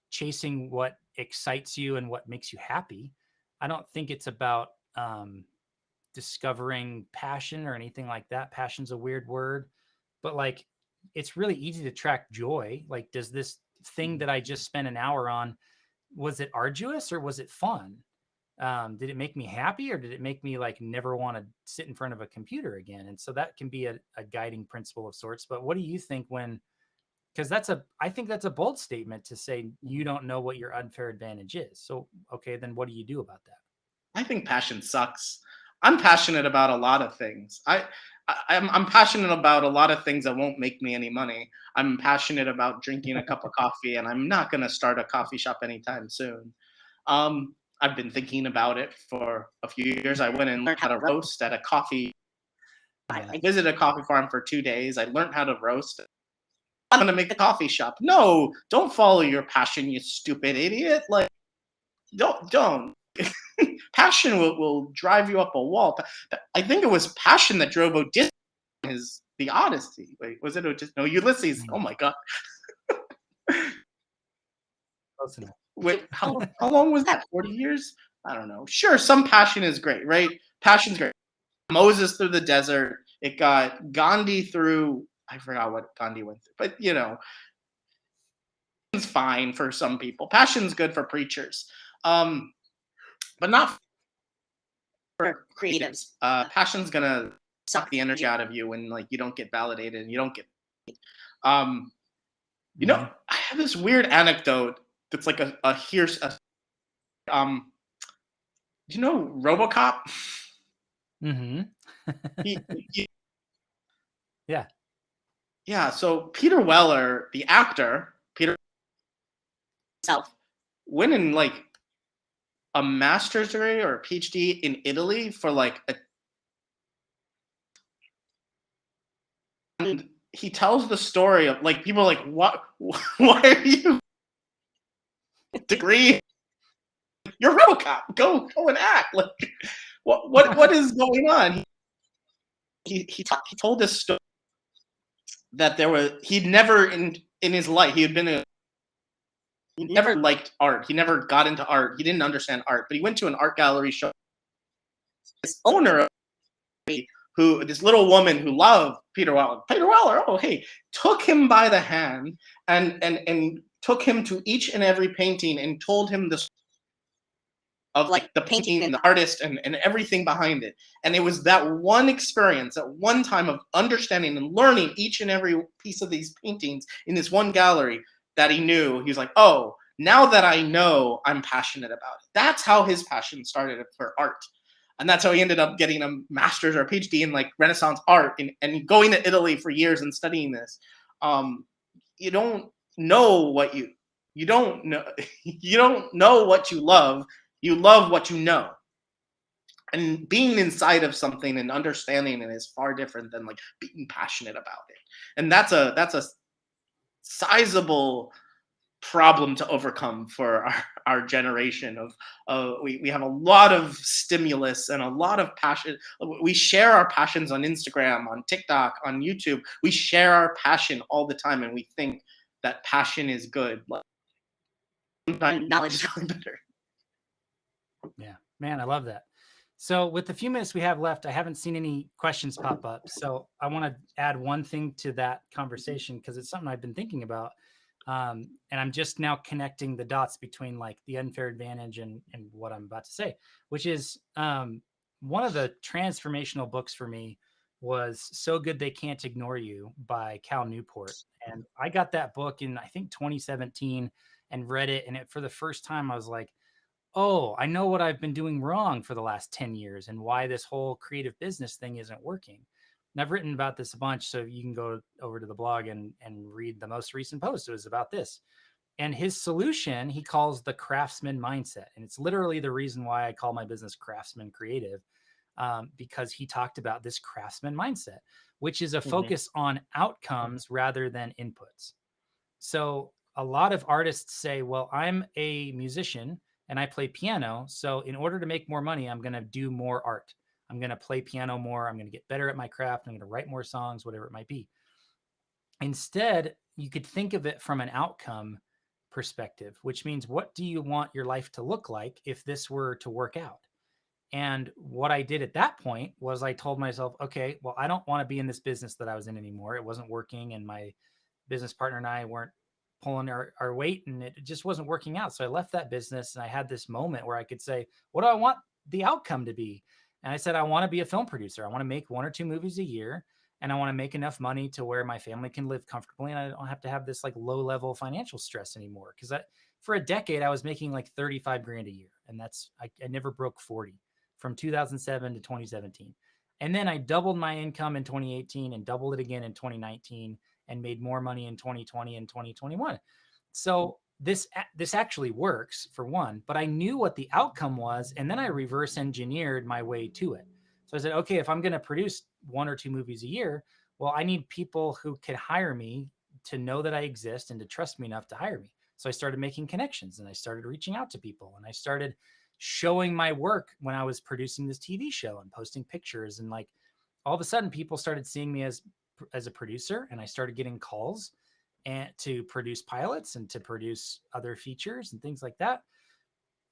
chasing what excites you and what makes you happy. I don't think it's about discovering passion or anything like that. Passion's a weird word, but like it's really easy to track joy. Like, does this thing that I just spent an hour on, was it arduous or was it fun? Did it make me happy or did it make me like never want to sit in front of a computer again? And so that can be a guiding principle of sorts. But what do you think when, because I think that's a bold statement to say you don't know what your unfair advantage is. So, okay, then what do you do about that? I think passion sucks. I'm passionate about a lot of things. I'm passionate about a lot of things that won't make me any money. I'm passionate about drinking a cup of coffee, and I'm not going to start a coffee shop anytime soon. I've been thinking about it for a few years. I went and learned how to roast at a coffee. Yeah. I visited a coffee farm for 2 days. I learned how to roast. I'm going to make a coffee shop. No, don't follow your passion, you stupid idiot. Like, don't. Passion will drive you up a wall. I think it was passion that drove Odysseus in his the Odyssey. Wait, was it Odysseus? No, Ulysses. Mm, Oh my god. close enough. Wait, how long was that? 40 years? I don't know. Sure, some passion is great, right? Passion's great. Moses through the desert. It got Gandhi through. I forgot what Gandhi went through, but it's fine for some people. Passion's good for preachers, but not for creatives. Passion's gonna suck the energy out of you when like you don't get validated and you don't get. Um, Mhm. I have this weird anecdote that's like a here's a um. Do you know RoboCop? Mhm. He Yeah. yeah. So Peter Weller, the actor, Peter himself, went in like a master's degree or a PhD in Italy for like a. And he tells the story of like people are like what why are you degree you're RoboCop go and act like what is going on he told this story that there was he'd never in his life he never liked art, he never got into art, he didn't understand art, but he went to an art gallery show. This owner of who this little woman who loved Peter Weller, oh hey, took him by the hand and took him to each and every painting and told him the of like the painting and the artist and everything behind it. And it was that one experience, that one time of understanding and learning each and every piece of these paintings in this one gallery that he knew. He was like, oh, now that I know, I'm passionate about it. That's how his passion started for art. And that's how he ended up getting a master's or a PhD in like Renaissance art and going to Italy for years and studying this. Um, you don't know what you don't know you don't know what you love what you know, and being inside of something and understanding it is far different than like being passionate about it, and that's a sizable problem to overcome for our generation of we have a lot of stimulus and a lot of passion. We share our passions on Instagram, on TikTok, on YouTube. We share our passion all the time, and we think that passion is good. Sometimes knowledge is really better. Yeah, man, I love that. So, with the few minutes we have left, I haven't seen any questions pop up. So, I want to add one thing to that conversation because it's something I've been thinking about. And I'm just now connecting the dots between like the unfair advantage and what I'm about to say, which is one of the transformational books for me was So Good They Can't Ignore You by Cal Newport. And I got that book in, I think, 2017 and read it. And for the first time, I was like, oh, I know what I've been doing wrong for the last 10 years and why this whole creative business thing isn't working. And I've written about this a bunch, so you can go over to the blog and read the most recent post. It was about this. And his solution, he calls the craftsman mindset. And it's literally the reason why I call my business Craftsman Creative, because he talked about this craftsman mindset, which is a Mm-hmm. focus on outcomes rather than inputs. So a lot of artists say, well, I'm a musician and I play piano. So in order to make more money, I'm going to do more art. I'm going to play piano more. I'm going to get better at my craft. I'm going to write more songs, whatever it might be. Instead, you could think of it from an outcome perspective, which means what do you want your life to look like if this were to work out? And what I did at that point was I told myself, okay, well, I don't want to be in this business that I was in anymore. It wasn't working. And my business partner and I weren't pulling our weight and it just wasn't working out. So I left that business and I had this moment where I could say, what do I want the outcome to be? And I said, I want to be a film producer. I want to make 1 or 2 movies a year and I want to make enough money to where my family can live comfortably and I don't have to have this like low level financial stress anymore. Cause for a decade, I was making like 35 grand a year. And I never broke 40 from 2007 to 2017. And then I doubled my income in 2018 and doubled it again in 2019 and made more money in 2020 and 2021. So this actually works for one, but I knew what the outcome was, and then I reverse engineered my way to it. So I said, okay, if I'm going to produce 1 or 2 movies a year, well, I need people who can hire me to know that I exist and to trust me enough to hire me. So I started making connections and I started reaching out to people and I started showing my work when I was producing this TV show and posting pictures and like all of a sudden people started seeing me as a producer and I started getting calls and to produce pilots and to produce other features and things like that.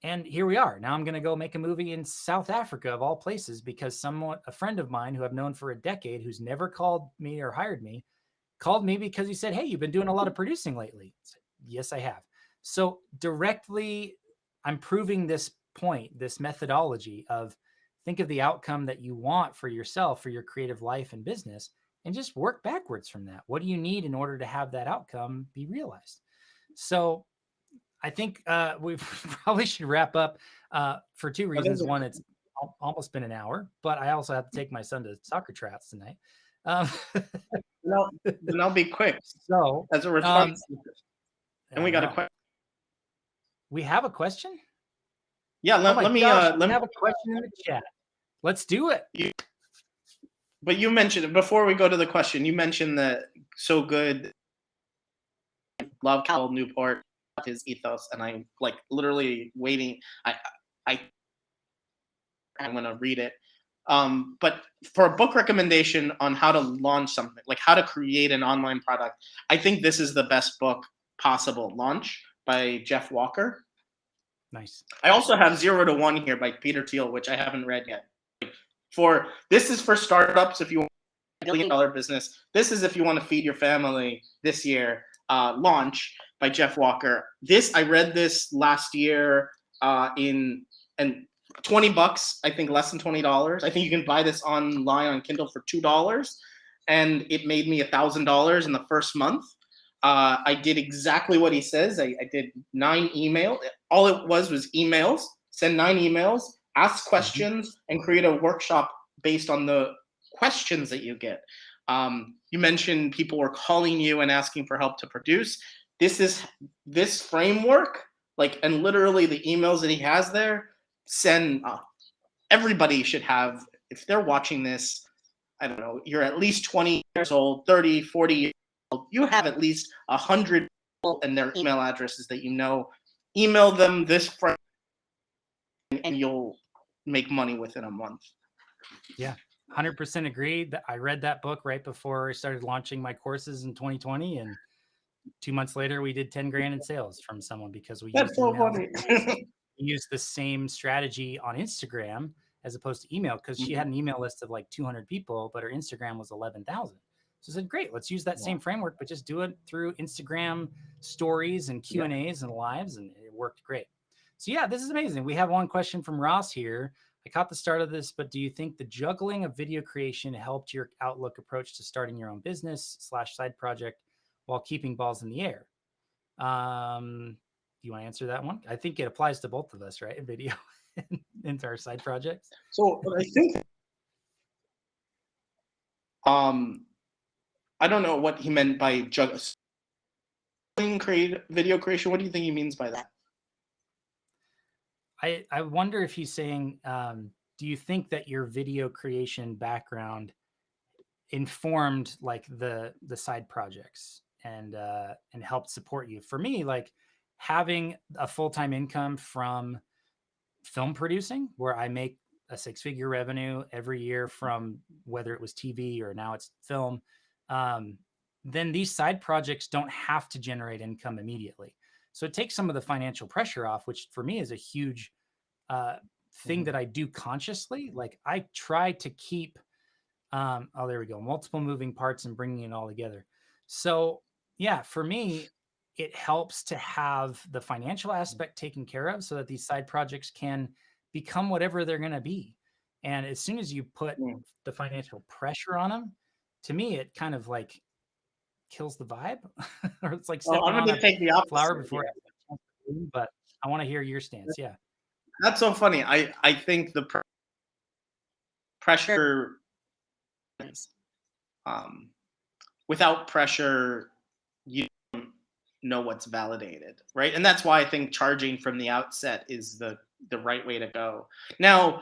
And here we are. Now I'm going to go make a movie in South Africa of all places because a friend of mine who I've known for a decade who's never called me or hired me called me because he said, "Hey, you've been doing a lot of producing lately." I said, yes, I have. So directly I'm proving this point, this methodology of think of the outcome that you want for yourself, for your creative life and business, and just work backwards from that. What do you need in order to have that outcome be realized? So I think we probably should wrap up for 2 reasons. One, it's almost been an hour, but I also have to take my son to soccer tryouts tonight. Um, Then I'll be quick so, as a response. And we got a know. question. We have a question? Yeah, Oh my let me gosh, let we me. have a question in the chat. Let's do it. But you mentioned before we go to the question, you mentioned that So Good, love Cal Newport, his ethos, and I'm like literally waiting. I I'm gonna read it. But for a book recommendation on how to launch something, like how to create an online product, I think this is the best book possible. Launch by Jeff Walker. Nice. I also have 0 to 1 here by Peter Thiel, which I haven't read yet. This is for startups if you want $1 billion business. This is if you want to feed your family this year. Launch by Jeff Walker. I read this last year in and $20. I think less than $20. I think you can buy this online on Kindle for $2, and it made me $1,000 in the first month. I did exactly what he says. I did 9 emails. All it was emails. Send 9 emails, ask questions, and create a workshop based on the questions that you get. You mentioned people were calling you and asking for help to produce. This framework, and literally the emails that he has there, everybody should have. If they're watching this, I don't know, you're at least 20 years old, 30, 40 years old, you have at least 100 and their email addresses that email them this Friday and you'll make money within a month. Yeah, 100% agree. I read that book right before I started launching my courses in 2020, and 2 months later, we did 10 grand in sales from someone because we That's used so email. funny. We used the same strategy on Instagram as opposed to email, because she had an email list of like 200 people, but her Instagram was 11,000. So I said, great, let's use that same framework, but just do it through Instagram stories and Q&As and lives, and it worked great. So yeah, this is amazing. We have one question from Ross here. I caught the start of this, but do you think the juggling of video creation helped your outlook approach to starting your own business / side project while keeping balls in the air? Do you want to answer that one? I think it applies to both of us, right? Video into our side projects. So I think I don't know what he meant by juggling video creation. What do you think he means by that? I wonder if he's saying, do you think that your video creation background informed like the side projects and helped support you? For me, like having a full-time income from film producing, where I make a six-figure revenue every year from whether it was TV or now it's film, then these side projects don't have to generate income immediately. So it takes some of the financial pressure off, which for me is a huge thing that I do consciously. Like I try to keep, oh, there we go, multiple moving parts and bringing it all together. So yeah, for me, it helps to have the financial aspect taken care of so that these side projects can become whatever they're going to be. And as soon as you put the financial pressure on them, to me, it kind of like kills the vibe, or it's like Well, stepping I'm on going a to take the opposite. flower before it has a chance to bloom, but I want to hear your stance. Yeah. That's so funny. I think the pressure, without pressure, you don't know what's validated, right? And that's why I think charging from the outset is the right way to go. Now,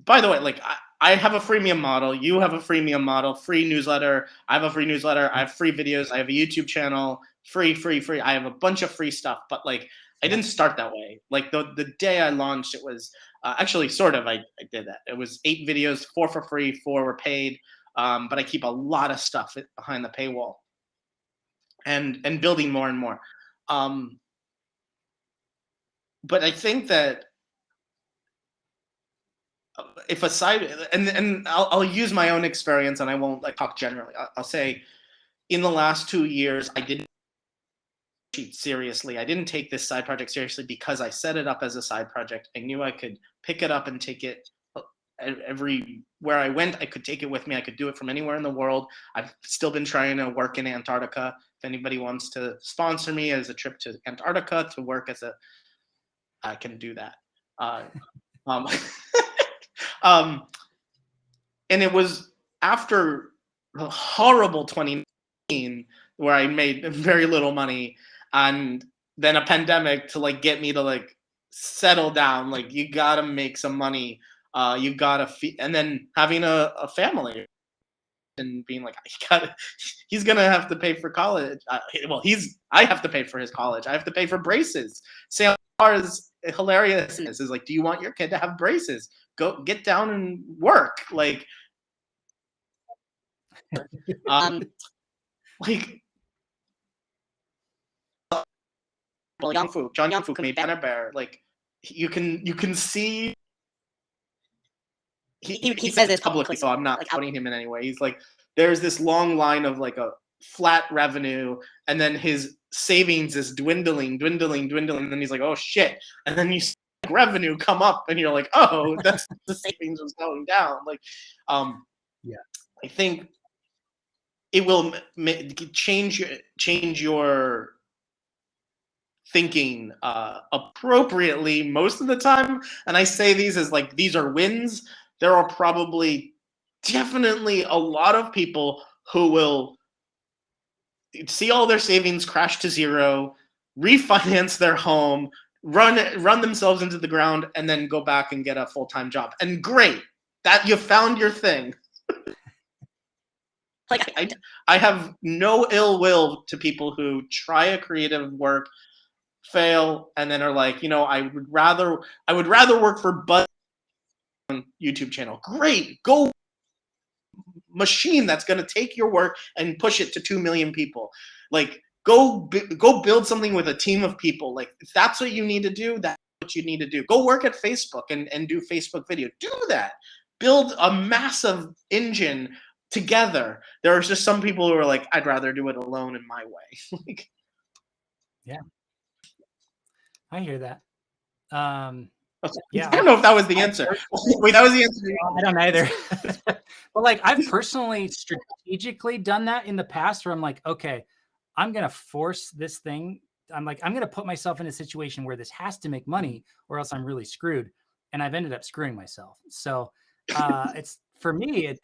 by the way, like I have a freemium model, you have a freemium model, free newsletter. I have a free newsletter. I have free videos. I have a YouTube channel, free. I have a bunch of free stuff, but like I didn't start that way. Like the day I launched, it was actually sort of I did that. It was 8 videos, 4 for free, 4 were paid. But I keep a lot of stuff behind the paywall, and building more and more. But I think that if a side, and I'll use my own experience, and I won't like talk generally. I'll say in the last 2 years, I didn't cheat seriously. I didn't take this side project seriously because I set it up as a side project. I knew I could pick it up and take it everywhere I went. I could take it with me. I could do it from anywhere in the world. I've still been trying to work in Antarctica. If anybody wants to sponsor me as a trip to Antarctica to work as I can do that. And it was after a horrible 2019 where I made very little money, and then a pandemic to like get me to like settle down. Like you gotta make some money. You gotta and then having a family and being like, he's gonna have to pay for college. I have to pay for his college. I have to pay for braces. Sam is hilarious. Is like, do you want your kid to have braces? Go get down and work. Like, like John Yangfu made Banner Bear. Like, you can see. He says this publicly, so I'm not outing him in any way. He's like, there's this long line of like a flat revenue, and then his savings is dwindling, and then he's like, oh shit, and then you see revenue come up, and you're like, oh, that's the savings was going down. Like, Yeah, I think it will change your thinking appropriately most of the time. And I say these as like, these are wins. There are probably definitely a lot of people who will see all their savings crash to zero, refinance their home, run themselves into the ground, and then go back and get a full-time job. And great, that you found your thing. Like I have no ill will to people who try a creative work, fail, and then are like, I would rather work for Buzz YouTube channel. Great, go machine that's going to take your work and push it to 2 million people. Like go build something with a team of people. Like if that's what you need to do, that's what you need to do. Go work at Facebook and do Facebook video. Do that. Build a massive engine together. There are just some people who are like, I'd rather do it alone in my way. Like, yeah, I hear that. Yeah, I don't know if that was the answer. Wait, that was the answer. I don't either. But like I've personally strategically done that in the past where I'm like, okay, I'm going to force this thing. I'm going to put myself in a situation where this has to make money or else I'm really screwed. And I've ended up screwing myself. So it's for me,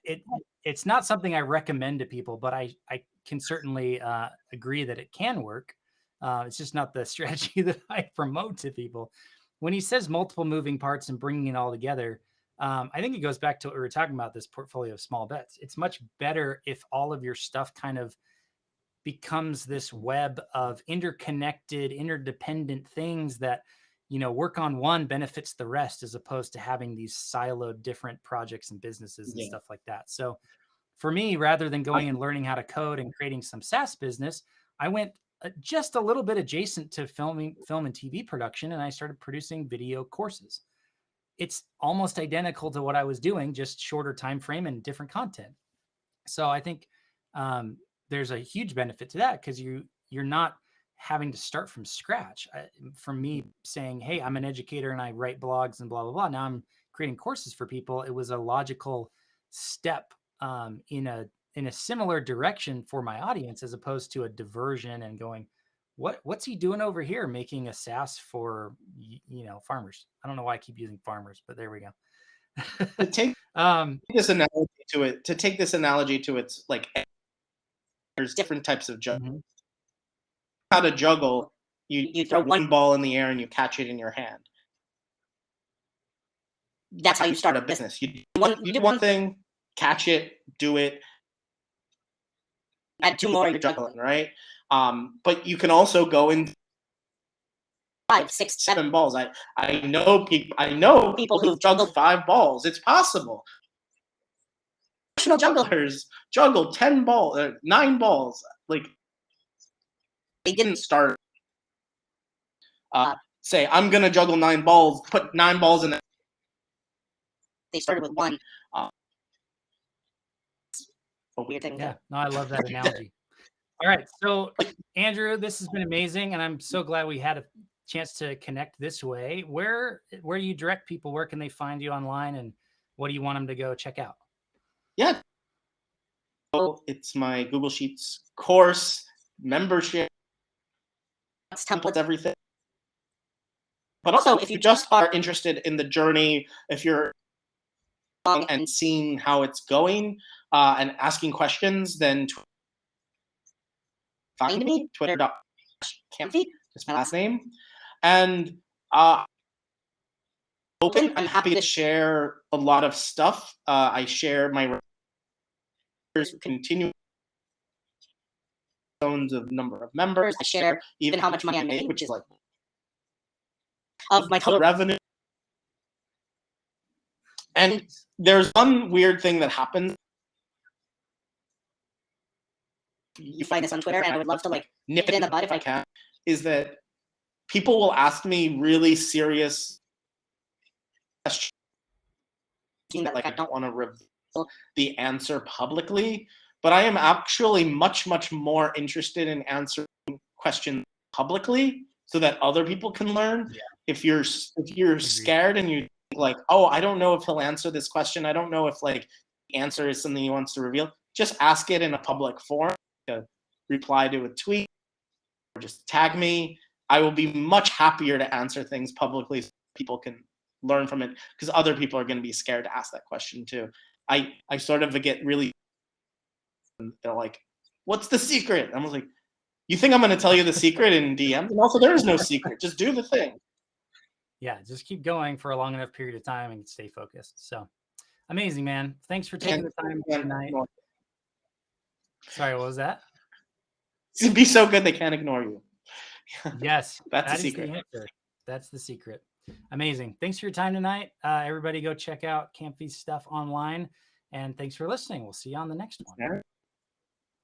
it's not something I recommend to people, but I can certainly agree that it can work. It's just not the strategy that I promote to people. When he says multiple moving parts and bringing it all together, I think it goes back to what we were talking about, this portfolio of small bets. It's much better if all of your stuff kind of becomes this web of interconnected, interdependent things that, work on one benefits the rest, as opposed to having these siloed different projects and businesses and stuff like that. So for me, rather than going and learning how to code and creating some SaaS business, I went just a little bit adjacent to film and TV production, and I started producing video courses. It's almost identical to what I was doing, just shorter time frame and different content. So I think there's a huge benefit to that because you're not having to start from scratch. From me saying, hey, I'm an educator and I write blogs and blah, blah, blah. Now I'm creating courses for people. It was a logical step in a similar direction for my audience, as opposed to a diversion and going, what's he doing over here making a SaaS for farmers? I don't know why I keep using farmers, but there we go. To take this analogy to its like, there's different types of juggling. Mm-hmm. How to juggle, you throw one ball in the air and you catch it in your hand. That's how you start a business. You do one thing, catch it, do it, add two more, you're juggling, right? But you can also go in 5, 6, 7 balls. I know people who've juggled 5 balls. It's possible. Professional jugglers juggle 10 balls, 9 balls. Like they didn't start. Say I'm gonna juggle 9 balls. Put 9 balls in. They started with 1. A weird thing. Yeah, no, I love that analogy. All right, so Andrew, this has been amazing, and I'm so glad we had a chance to connect this way. Where do you direct people? Where can they find you online, and what do you want them to go check out? Yeah, it's my Google Sheets course membership, templates, everything. But also, if you just are interested in the journey, if you're and seeing how it's going and asking questions, then find me, twitter.campy, just my last name. And open, I'm happy to share a lot of stuff. I share my continue zones of number of members. I share even how much money I make, which is like of my total revenue. And there's one weird thing that happens. You find this on Twitter, and I would love to like nip it in the bud if I can. Is that people will ask me really serious questions that like I don't want to reveal the answer publicly, but I am actually much more interested in answering questions publicly so that other people can learn. Yeah. If you're scared and you like, oh, I don't know if he'll answer this question, I don't know if like the answer is something he wants to reveal, just ask it in a public forum, reply to a tweet, or just tag me. I will be much happier to answer things publicly so people can learn from it, because other people are going to be scared to ask that question too. I sort of get really, they're like, what's the secret? I was like, you think I'm going to tell you the secret in DMs? And also, there is no secret. Just do the thing. Yeah, just keep going for a long enough period of time and stay focused. So amazing, man. Thanks for taking the time tonight. Sorry, what was that? Be so good they can't ignore you. Yes, That's a that is the secret. answer. That's the secret. Amazing. Thanks for your time tonight. Everybody go check out Campy's stuff online. And thanks for listening. We'll see you on the next one. All right.